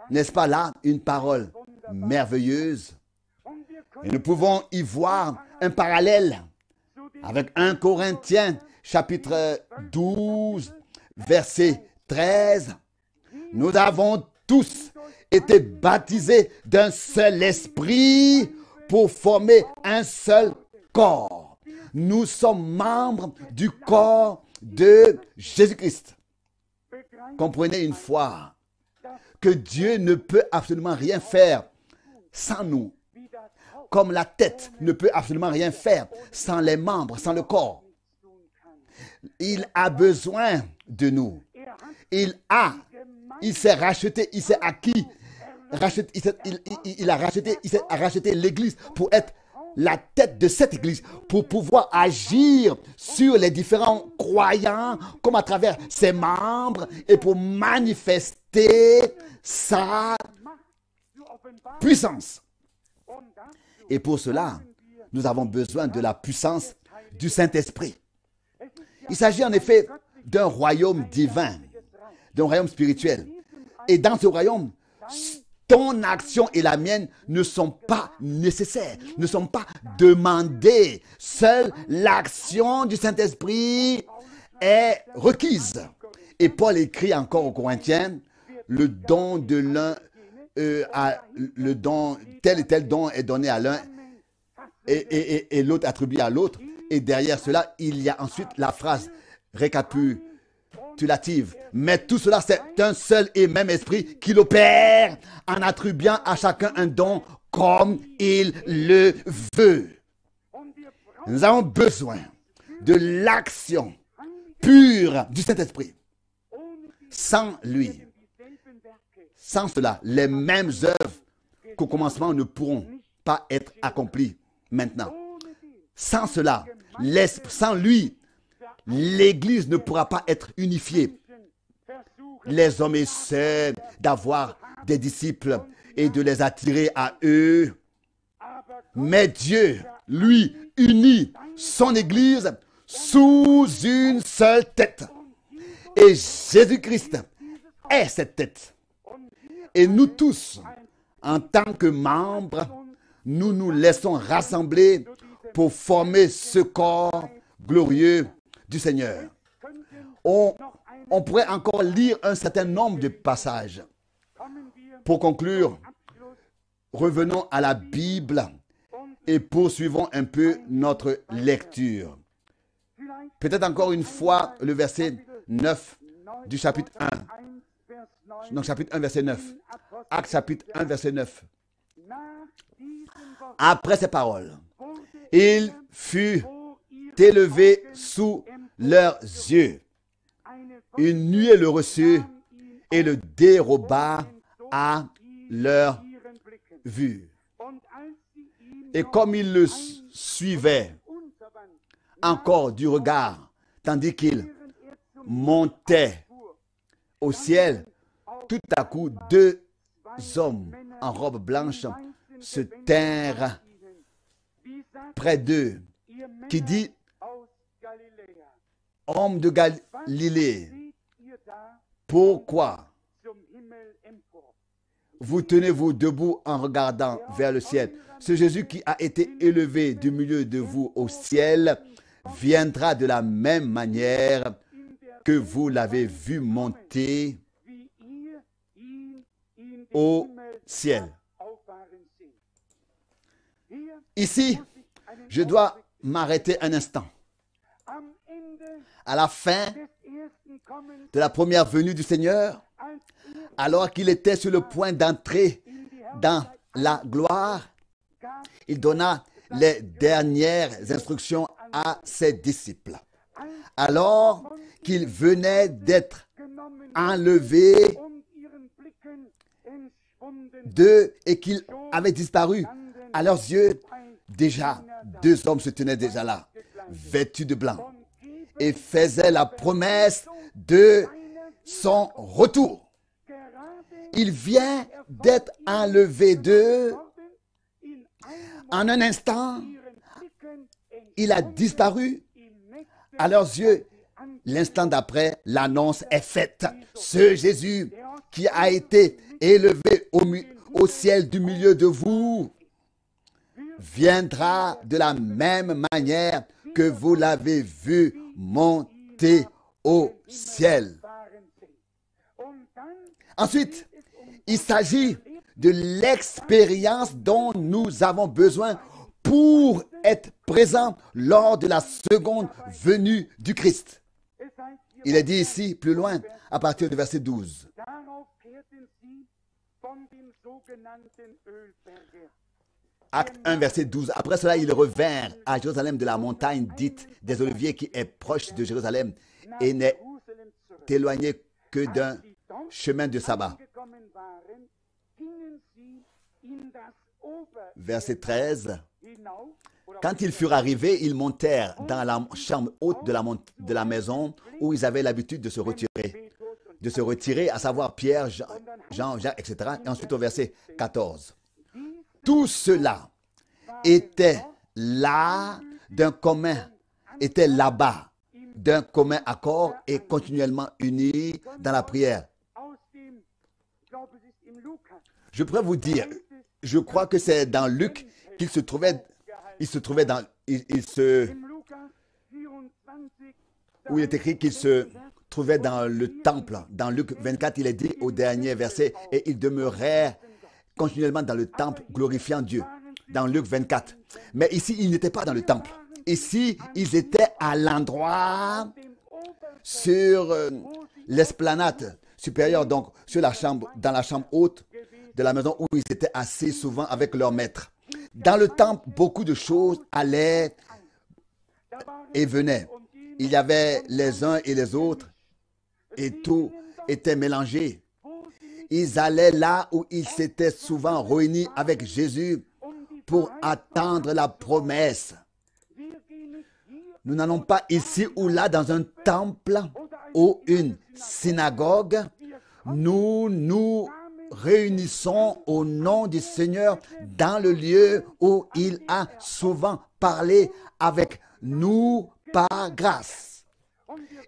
N'est-ce pas là une parole merveilleuse? Et nous pouvons y voir un parallèle avec 1 Corinthiens chapitre 12, verset 13. Nous avons tous été baptisés d'un seul esprit pour former un seul corps. Nous sommes membres du corps de Jésus-Christ. Comprenez une fois que Dieu ne peut absolument rien faire sans nous. Comme la tête ne peut absolument rien faire sans les membres, sans le corps. Il a besoin de nous. Il s'est racheté, il s'est acquis, il a racheté l'Église pour être la tête de cette Église, pour pouvoir agir sur les différents croyants comme à travers ses membres et pour manifester sa puissance. Et pour cela, nous avons besoin de la puissance du Saint-Esprit. Il s'agit en effet d'un royaume divin, d'un royaume spirituel. Et dans ce royaume, ton action et la mienne ne sont pas nécessaires, ne sont pas demandées. Seule l'action du Saint-Esprit est requise. Et Paul écrit encore aux Corinthiens, le don de l'un, le don, tel et tel don est donné à l'un et l'autre attribué à l'autre. Et derrière cela, il y a ensuite la phrase récapitulative. Mais tout cela, c'est un seul et même esprit qui l'opère en attribuant à chacun un don comme il le veut. Nous avons besoin de l'action pure du Saint-Esprit. Sans lui, sans cela, les mêmes œuvres qu'au commencement ne pourront pas être accomplies maintenant. Sans cela, sans lui, l'Église ne pourra pas être unifiée. Les hommes essaient d'avoir des disciples et de les attirer à eux. Mais Dieu, lui, unit son Église sous une seule tête. Et Jésus-Christ est cette tête. Et nous tous En tant que membres, nous nous laissons rassembler pour former ce corps glorieux du Seigneur. On pourrait encore lire un certain nombre de passages. Pour conclure, revenons à la Bible et poursuivons un peu notre lecture. Peut-être encore une fois le verset 9 du chapitre 1. Donc chapitre 1, verset 9. Actes chapitre 1, verset 9. Après ces paroles, il fut élevé sous leurs yeux. Une nuée le reçut et le déroba à leur vue. Et comme il le suivait encore du regard, tandis qu'il montait au ciel, tout à coup, deux hommes en robe blanche se tinrent près d'eux, qui dit, « Hommes de Galilée, pourquoi vous tenez-vous debout en regardant vers le ciel? Ce Jésus qui a été élevé du milieu de vous au ciel viendra de la même manière que vous l'avez vu monter au ciel. » Ici, je dois m'arrêter un instant. À la fin de la première venue du Seigneur, alors qu'il était sur le point d'entrer dans la gloire, il donna les dernières instructions à ses disciples. Alors qu'il venait d'être enlevé d'eux et qu'il avait disparu, à leurs yeux, déjà, deux hommes se tenaient déjà là, vêtus de blanc, et faisaient la promesse de son retour. Il vient d'être enlevé d'eux. En un instant, il a disparu. À leurs yeux, l'instant d'après, l'annonce est faite. Ce Jésus qui a été élevé au ciel du milieu de vous viendra de la même manière que vous l'avez vu monter au ciel. Ensuite, il s'agit de l'expérience dont nous avons besoin pour être présents lors de la seconde venue du Christ. Il est dit ici, plus loin, à partir du verset 12. Acte 1, verset 12. Après cela, ils revinrent à Jérusalem de la montagne dite des Oliviers qui est proche de Jérusalem et n'est éloignée que d'un chemin de sabbat. Verset 13. Quand ils furent arrivés, ils montèrent dans la chambre haute de la maison où ils avaient l'habitude de se retirer, à savoir Pierre, Jean, Jacques, etc. Et ensuite au verset 14. Tout cela était là là-bas d'un commun accord et continuellement unis dans la prière. Je pourrais vous dire, je crois que c'est dans Luc qu'il se trouvait, où il est écrit qu'il se trouvait dans le temple. Dans Luc 24, il est dit au dernier verset, et ils demeurèrent continuellement dans le temple, glorifiant Dieu. Dans Luc 24. Mais ici, ils n'étaient pas dans le temple. Ici, ils étaient à l'endroit sur l'esplanade supérieure, donc sur la chambre, dans la chambre haute de la maison où ils étaient assis souvent avec leur maître. Dans le temple, beaucoup de choses allaient et venaient. Il y avait les uns et les autres et tout était mélangé. Ils allaient là où ils s'étaient souvent réunis avec Jésus pour attendre la promesse. Nous n'allons pas ici ou là dans un temple ou une synagogue. Nous nous réunissons au nom du Seigneur dans le lieu où il a souvent parlé avec nous par grâce.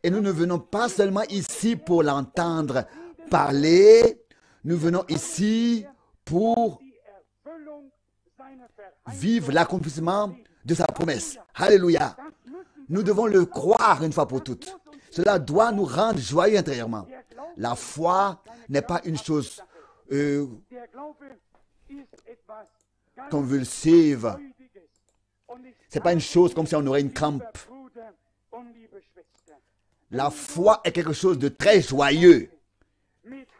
Et nous ne venons pas seulement ici pour l'entendre parler, nous venons ici pour vivre l'accomplissement de sa promesse. Alléluia. Nous devons le croire une fois pour toutes. Cela doit nous rendre joyeux intérieurement. La foi n'est pas une chose convulsive. Ce n'est pas une chose comme si on aurait une crampe. La foi est quelque chose de très joyeux.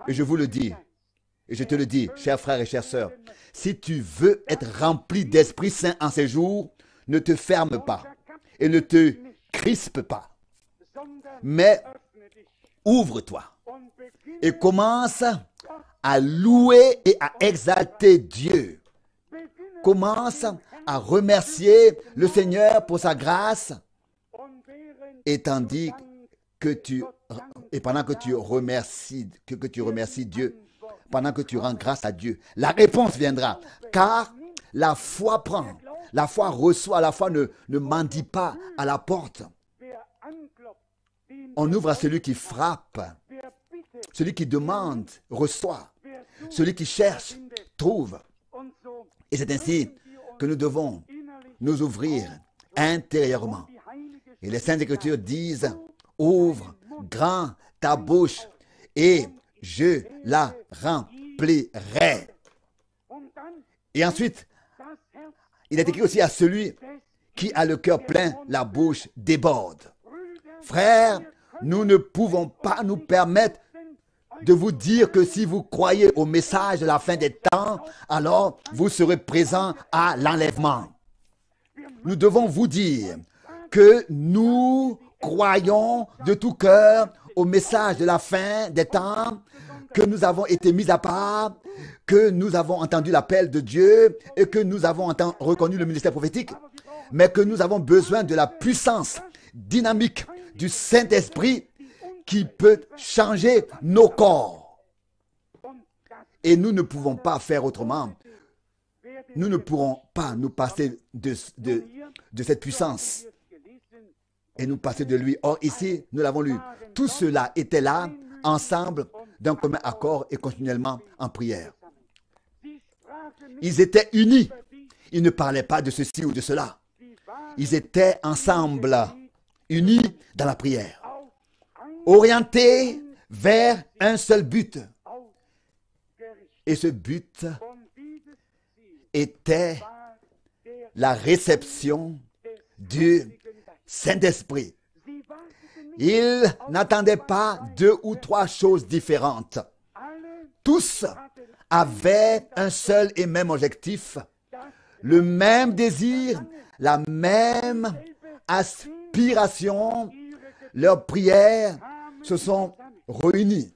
Et je vous le dis, et je te le dis, chers frères et chères sœurs, si tu veux être rempli d'Esprit Saint en ces jours, ne te ferme pas et ne te crispe pas, mais ouvre-toi et commence à louer et à exalter Dieu. Commence à remercier le Seigneur pour sa grâce et tandis que pendant que tu remercies, que tu remercies Dieu, pendant que tu rends grâce à Dieu, la réponse viendra. Car la foi prend, la foi reçoit, la foi ne mendie pas à la porte. On ouvre à celui qui frappe, celui qui demande, reçoit, celui qui cherche, trouve. Et c'est ainsi que nous devons nous ouvrir intérieurement. Et les Saintes Écritures disent, ouvre grand ta bouche et je la remplirai. Et ensuite, il est écrit aussi à celui qui a le cœur plein, la bouche déborde. Frères, nous ne pouvons pas nous permettre de vous dire que si vous croyez au message de la fin des temps, alors vous serez présents à l'enlèvement. Nous devons vous dire que nous croyons de tout cœur au message de la fin des temps, que nous avons été mis à part, que nous avons entendu l'appel de Dieu et que nous avons reconnu le ministère prophétique, mais que nous avons besoin de la puissance dynamique du Saint-Esprit qui peut changer nos corps. Et nous ne pouvons pas faire autrement. Nous ne pourrons pas nous passer de cette puissance et nous passer de lui. Or, ici, nous l'avons lu. Tout cela était là, ensemble, d'un commun accord et continuellement en prière. Ils étaient unis. Ils ne parlaient pas de ceci ou de cela. Ils étaient ensemble, unis dans la prière, orientés vers un seul but. Et ce but était la réception du Saint-Esprit. Ils n'attendaient pas 2 ou 3 choses différentes. Tous avaient un seul et même objectif, le même désir, la même aspiration. Leurs prières se sont réunies,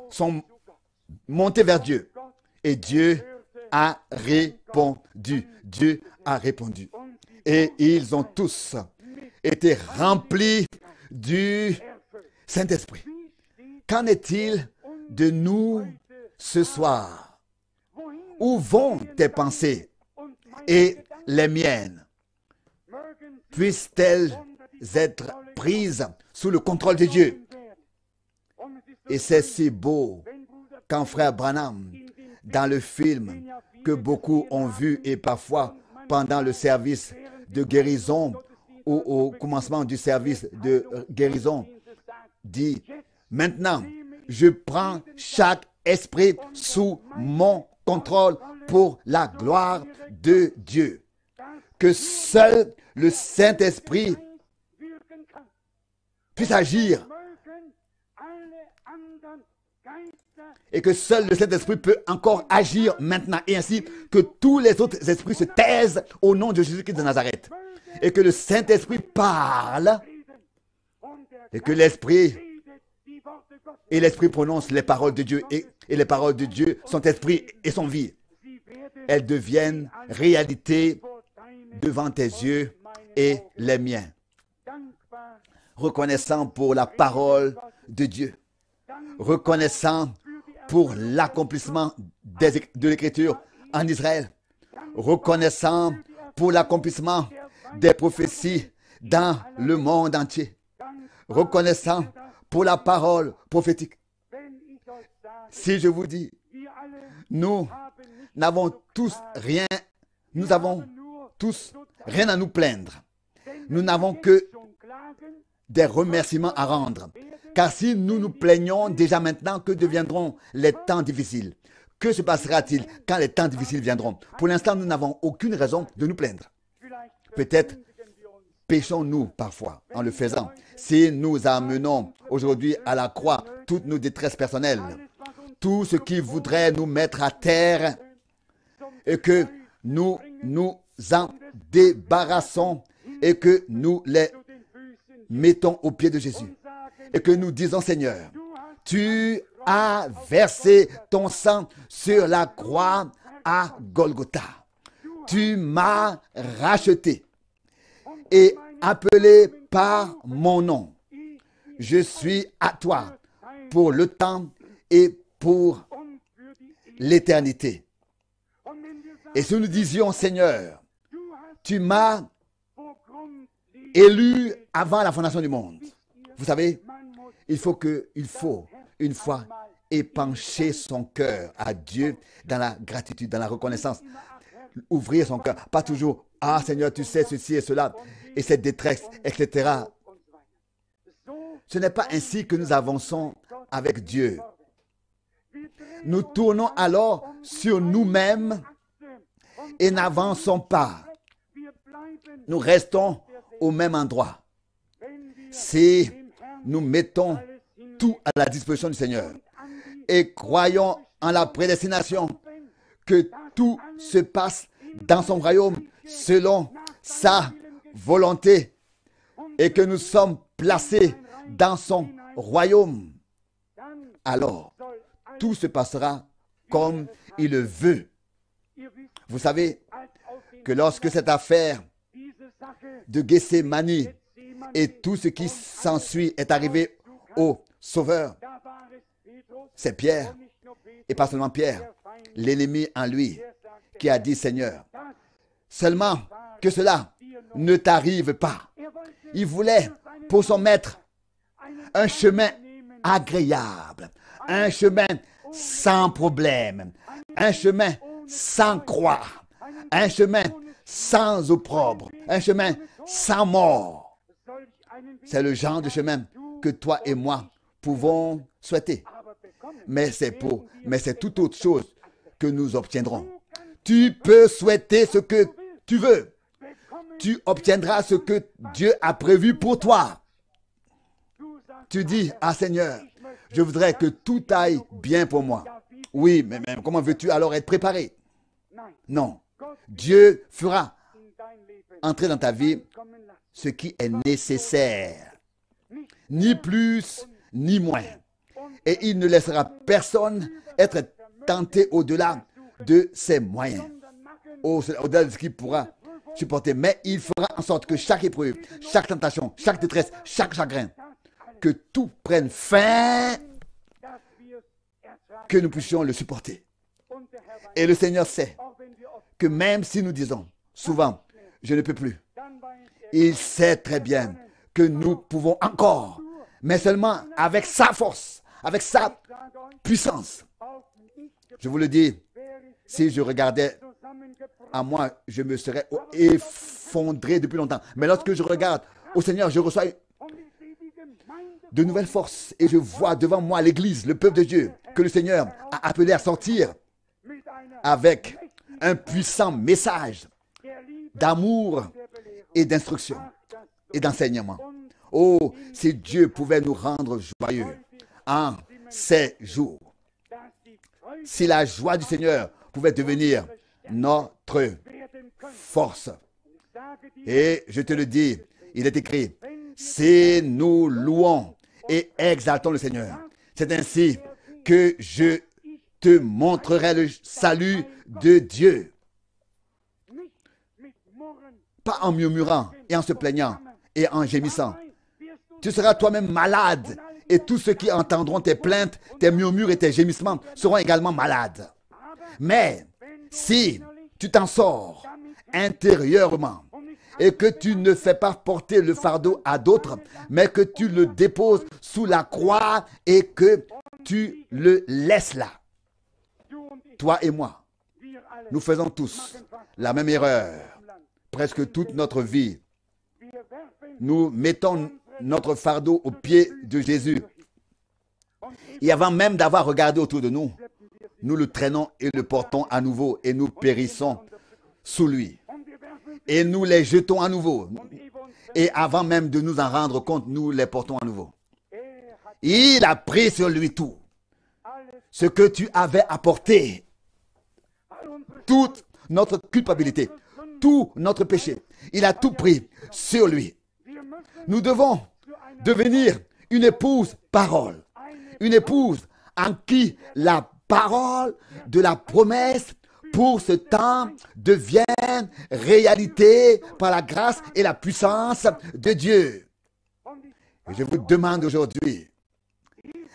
sont montées vers Dieu. Et Dieu a répondu. Dieu a répondu. Et ils ont tous été remplis du Saint-Esprit. Qu'en est-il de nous ce soir? Où vont tes pensées et les miennes? Puissent-elles être prises sous le contrôle de Dieu? Et c'est si beau quand frère Branham, dans le film que beaucoup ont vu et parfois pendant le service de guérison ou au commencement du service de guérison, dit: maintenant, je prends chaque esprit sous mon contrôle pour la gloire de Dieu. Que seul le Saint-Esprit puisse agir et que seul le Saint-Esprit peut encore agir maintenant, et ainsi que tous les autres esprits se taisent au nom de Jésus-Christ de Nazareth et que le Saint-Esprit parle et que l'Esprit prononce les paroles de Dieu et les paroles de Dieu sont esprit et sont vie. Elles deviennent réalité devant tes yeux et les miens. Reconnaissant pour la parole de Dieu, reconnaissant pour l'accomplissement de l'Écriture en Israël, reconnaissant pour l'accomplissement des prophéties dans le monde entier, reconnaissant pour la parole prophétique. si je vous dis, nous n'avons tous rien, nous avons tous rien à nous plaindre. Nous n'avons que des remerciements à rendre. Car si nous nous plaignons déjà maintenant, que deviendront les temps difficiles? Que se passera-t-il quand les temps difficiles viendront? Pour l'instant, nous n'avons aucune raison de nous plaindre. Peut-être péchons-nous parfois en le faisant. Si nous amenons aujourd'hui à la croix toutes nos détresses personnelles, tout ce qui voudrait nous mettre à terre, et que nous nous en débarrassons et que nous les mettons aux pieds de Jésus et que nous disons, Seigneur, tu as versé ton sang sur la croix à Golgotha. Tu m'as racheté et appelé par mon nom. Je suis à toi pour le temps et pour l'éternité. Et si nous disions, Seigneur, tu m'as élu avant la fondation du monde. Vous savez, il faut une fois épancher son cœur à Dieu dans la gratitude, dans la reconnaissance. Ouvrir son cœur. Pas toujours, ah Seigneur, tu sais ceci et cela, et cette détresse, etc. Ce n'est pas ainsi que nous avançons avec Dieu. Nous tournons alors sur nous-mêmes et n'avançons pas. Nous restons au même endroit. Si nous mettons tout à la disposition du Seigneur et croyons en la prédestination, que tout se passe dans son royaume selon sa volonté et que nous sommes placés dans son royaume, alors tout se passera comme il le veut. Vous savez que lorsque cette affaire de Gethsémani et tout ce qui s'ensuit est arrivé au Sauveur, c'est Pierre, et pas seulement Pierre, l'ennemi en lui, qui a dit, Seigneur, seulement que cela ne t'arrive pas. Il voulait pour son maître un chemin agréable, un chemin sans problème, un chemin sans croix, un chemin sans opprobre, un chemin sans mort. C'est le genre de chemin que toi et moi pouvons souhaiter. Mais c'est toute autre chose que nous obtiendrons. Tu peux souhaiter ce que tu veux. Tu obtiendras ce que Dieu a prévu pour toi. Tu dis, ah Seigneur, je voudrais que tout aille bien pour moi. Oui, mais même, comment veux-tu alors être préparé? Non. Dieu fera entrer dans ta vie ce qui est nécessaire. Ni plus, ni moins. Et il ne laissera personne être tenté au-delà de ses moyens, au-delà de ce qu'il pourra supporter. Mais il fera en sorte que chaque épreuve, chaque tentation, chaque détresse, chaque chagrin, que tout prenne fin, que nous puissions le supporter. Et le Seigneur sait que même si nous disons souvent, je ne peux plus, il sait très bien que nous pouvons encore, mais seulement avec sa force, avec sa puissance. Je vous le dis, si je regardais à moi, je me serais effondré depuis longtemps. Mais lorsque je regarde au Seigneur, je reçois de nouvelles forces et je vois devant moi l'Église, le peuple de Dieu, que le Seigneur a appelé à sortir avec un puissant message d'amour et d'instruction et d'enseignement. Oh, si Dieu pouvait nous rendre joyeux en ces jours. Si la joie du Seigneur pouvait devenir notre force. Et je te le dis, il est écrit, si nous louons et exaltons le Seigneur, c'est ainsi que je te montrerai le salut de Dieu. Pas en murmurant et en se plaignant et en gémissant. Tu seras toi-même malade et tous ceux qui entendront tes plaintes, tes murmures et tes gémissements seront également malades. Mais si tu t'en sors intérieurement et que tu ne fais pas porter le fardeau à d'autres, mais que tu le déposes sous la croix et que tu le laisses là. Toi et moi, nous faisons tous la même erreur, presque toute notre vie. Nous mettons notre fardeau aux pieds de Jésus. Et avant même d'avoir regardé autour de nous, nous le traînons et le portons à nouveau et nous périssons sous lui. Et nous les jetons à nouveau. Et avant même de nous en rendre compte, nous les portons à nouveau. Il a pris sur lui tout. Ce que tu avais apporté. Toute notre culpabilité. Tout notre péché. Il a tout pris sur lui. Nous devons devenir une épouse parole. Une épouse en qui la parole de la promesse pour ce temps devient réalité par la grâce et la puissance de Dieu. Et je vous demande aujourd'hui,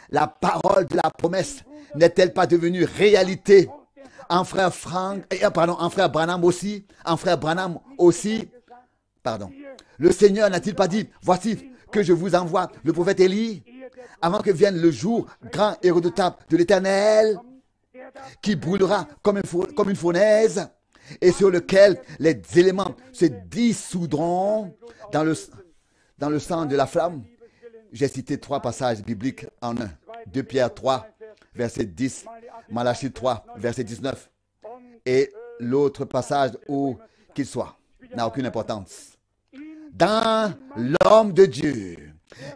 la parole de la promesse n'est-elle pas devenue réalité en frère Branham aussi, pardon. Le Seigneur n'a-t-il pas dit, voici que je vous envoie le prophète Élie avant que vienne le jour grand et redoutable de l'Éternel qui brûlera comme une fournaise et sur lequel les éléments se dissoudront dans le sang de la flamme. J'ai cité 3 passages bibliques en un. 2 Pierre 3, verset 10, Malachie 3, verset 19. Et l'autre passage où qu'il soit n'a aucune importance. Dans l'homme de Dieu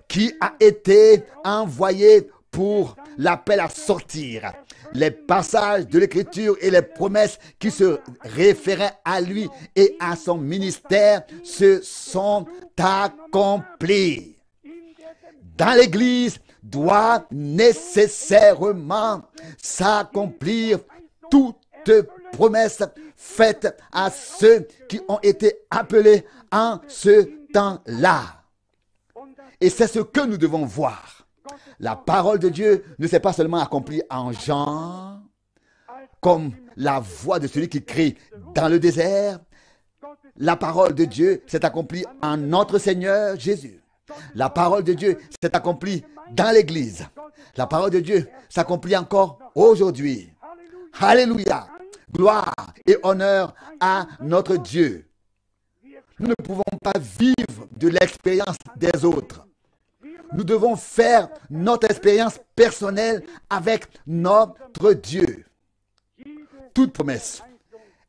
qui a été envoyé pour l'appel à sortir, les passages de l'Écriture et les promesses qui se référaient à lui et à son ministère se sont accomplis. Dans l'Église doit nécessairement s'accomplir toute promesse faite à ceux qui ont été appelés en ce temps-là. Et c'est ce que nous devons voir. La parole de Dieu ne s'est pas seulement accomplie en Jean, comme la voix de celui qui crie dans le désert. La parole de Dieu s'est accomplie en notre Seigneur Jésus. La parole de Dieu s'est accomplie dans l'Église. La parole de Dieu s'accomplit encore aujourd'hui. Alléluia! Gloire et honneur à notre Dieu. Nous ne pouvons pas vivre de l'expérience des autres. Nous devons faire notre expérience personnelle avec notre Dieu. Toute promesse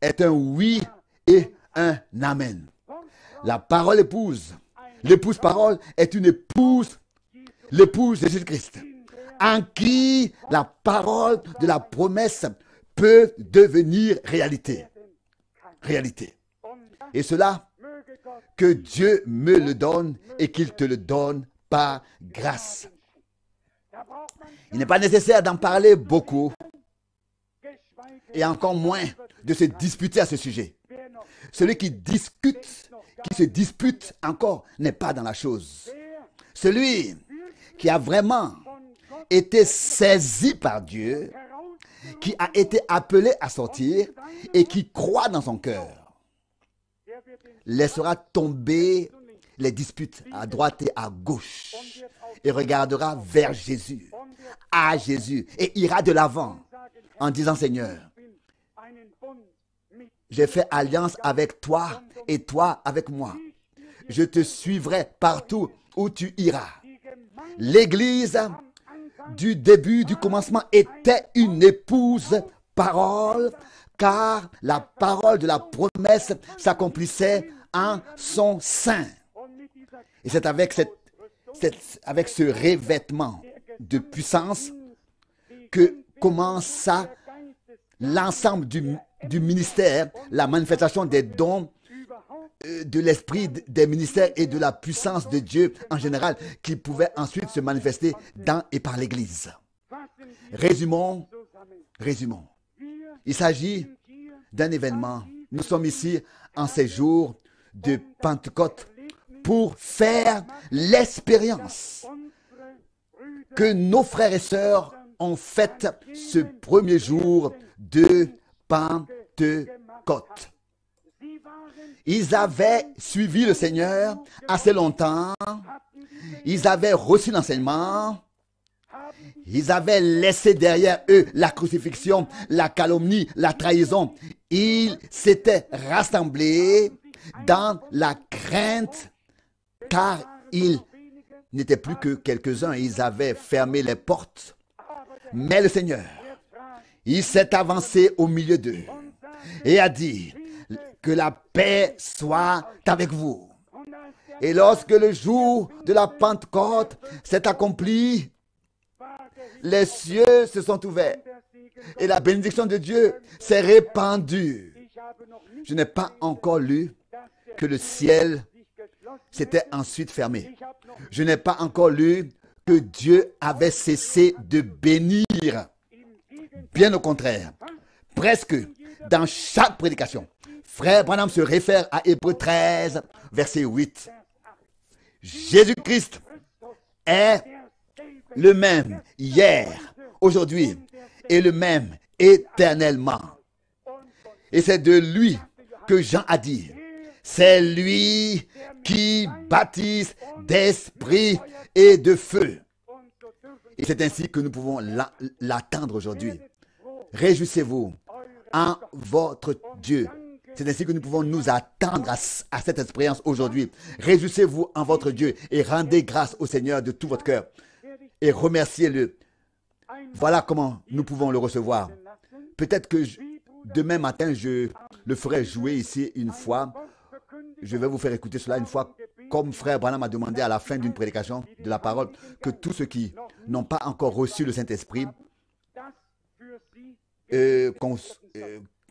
est un oui et un amen. La parole épouse, l'épouse parole est une épouse, l'épouse de Jésus-Christ, en qui la parole de la promesse peut devenir réalité. Réalité. Et cela, que Dieu me le donne et qu'il te le donne par grâce. Il n'est pas nécessaire d'en parler beaucoup et encore moins de se disputer à ce sujet. Celui qui se dispute encore n'est pas dans la chose. Celui qui a vraiment été saisi par Dieu, qui a été appelé à sortir et qui croit dans son cœur, laissera tomber les disputes à droite et à gauche et regardera vers Jésus, à Jésus, et ira de l'avant en disant: Seigneur, j'ai fait alliance avec toi et toi avec moi. Je te suivrai partout où tu iras. L'Église du début, du commencement, était une épouse parole, car la parole de la promesse s'accomplissait en son sein. Et c'est avec ce revêtement de puissance que commença l'ensemble du ministère, la manifestation des dons de l'esprit des ministères et de la puissance de Dieu en général, qui pouvaient ensuite se manifester dans et par l'Église. Résumons. Il s'agit d'un événement. Nous sommes ici en ces jours de Pentecôte pour faire l'expérience que nos frères et sœurs ont fait ce premier jour de Pentecôte. Ils avaient suivi le Seigneur assez longtemps. Ils avaient reçu l'enseignement. Ils avaient laissé derrière eux la crucifixion, la calomnie, la trahison. Ils s'étaient rassemblés dans la crainte, car ils n'étaient plus que quelques-uns. Ils avaient fermé les portes. Mais le Seigneur, il s'est avancé au milieu d'eux et a dit que la paix soit avec vous. Et lorsque le jour de la Pentecôte s'est accompli, les cieux se sont ouverts et la bénédiction de Dieu s'est répandue. Je n'ai pas encore lu que le ciel s'était ensuite fermé. Je n'ai pas encore lu que Dieu avait cessé de bénir. Bien au contraire, presque dans chaque prédication, Frère Branham se réfère à Hébreux 13, verset 8. Jésus-Christ est le même hier, aujourd'hui et le même éternellement. Et c'est de lui que Jean a dit, c'est lui qui baptise d'esprit et de feu. Et c'est ainsi que nous pouvons l'attendre aujourd'hui. Réjouissez-vous en votre Dieu. C'est ainsi que nous pouvons nous attendre à cette expérience aujourd'hui. Réjouissez-vous en votre Dieu et rendez grâce au Seigneur de tout votre cœur. Et remerciez-le. Voilà comment nous pouvons le recevoir. Peut-être que demain matin, je le ferai jouer ici une fois. Je vais vous faire écouter cela une fois. Comme Frère Branham m'a demandé à la fin d'une prédication de la parole, que tous ceux qui n'ont pas encore reçu le Saint-Esprit,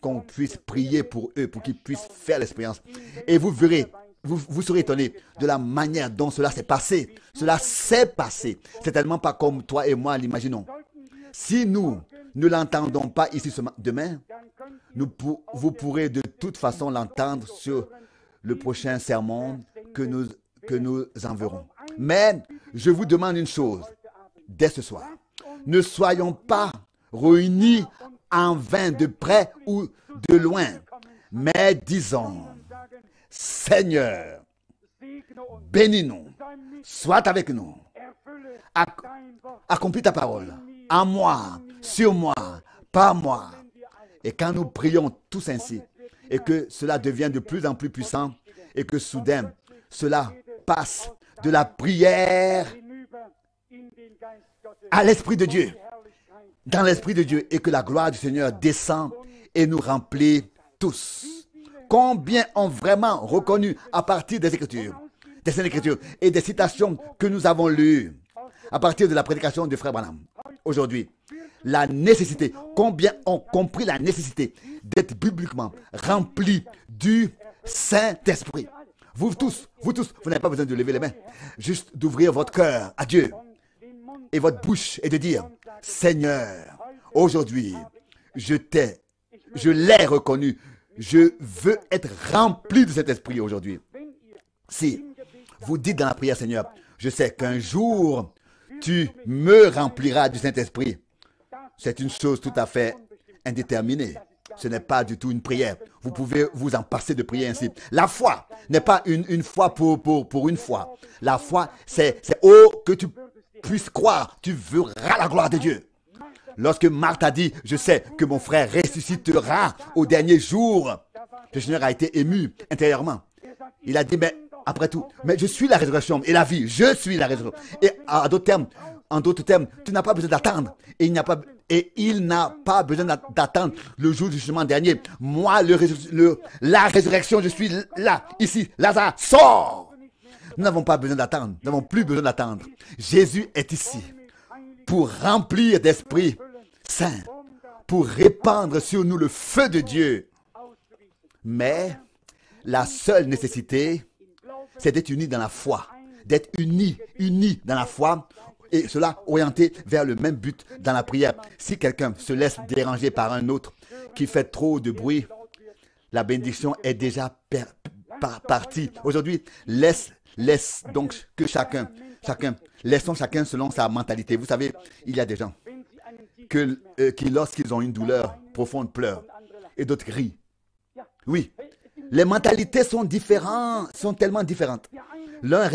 qu'on puisse prier pour eux, pour qu'ils puissent faire l'expérience. Et vous verrez, vous serez étonnés de la manière dont cela s'est passé. Cela s'est passé. C'est tellement pas comme toi et moi l'imaginons. Si nous ne l'entendons pas ici demain, vous pourrez de toute façon l'entendre sur le prochain sermon que nous enverrons. Mais je vous demande une chose, dès ce soir, ne soyons pas réunis en vain de près ou de loin, mais disons, Seigneur, bénis-nous, sois avec nous, accomplis ta parole, en moi, sur moi, par moi. Et quand nous prions tous ainsi, et que cela devient de plus en plus puissant, et que soudain, cela passe de la prière à l'Esprit de Dieu, dans l'Esprit de Dieu, et que la gloire du Seigneur descend et nous remplit tous. Combien ont vraiment reconnu à partir des Écritures, des Saintes Écritures et des citations que nous avons lues, à partir de la prédication de Frère Branham, aujourd'hui, la nécessité, combien ont compris la nécessité d'être bibliquement remplis du Saint-Esprit. Vous tous, vous n'avez pas besoin de lever les mains, juste d'ouvrir votre cœur à Dieu et votre bouche et de dire, Seigneur, aujourd'hui, je l'ai reconnu, je veux être rempli de cet esprit aujourd'hui. Si vous dites dans la prière, Seigneur, je sais qu'un jour, tu me rempliras du Saint-Esprit. C'est une chose tout à fait indéterminée. Ce n'est pas du tout une prière. Vous pouvez vous en passer de prier ainsi. La foi n'est pas une foi pour une fois. La foi, c'est que tu puisses croire. Tu verras la gloire de Dieu. Lorsque Marthe a dit, je sais que mon frère ressuscitera au dernier jour, le Seigneur a été ému intérieurement. Il a dit, mais après tout, mais je suis la résurrection et la vie. Je suis la résurrection. Et en d'autres termes, tu n'as pas besoin d'attendre. Et il n'a pas besoin d'attendre le jour du jugement dernier. Moi, la résurrection, je suis là, ici. Lazare, sors! Nous n'avons pas besoin d'attendre. Nous n'avons plus besoin d'attendre. Jésus est ici pour remplir d'Esprit Saint, pour répandre sur nous le feu de Dieu. Mais la seule nécessité, c'est d'être unis dans la foi. D'être unis dans la foi. Et cela orienté vers le même but dans la prière. Si quelqu'un se laisse déranger par un autre qui fait trop de bruit, la bénédiction est déjà partie. Aujourd'hui, laisse donc que laissons chacun selon sa mentalité. Vous savez, il y a des gens qui, lorsqu'ils ont une douleur profonde, pleurent et d'autres rient. Oui, Les mentalités sont différentes, sont tellement différentes. L'un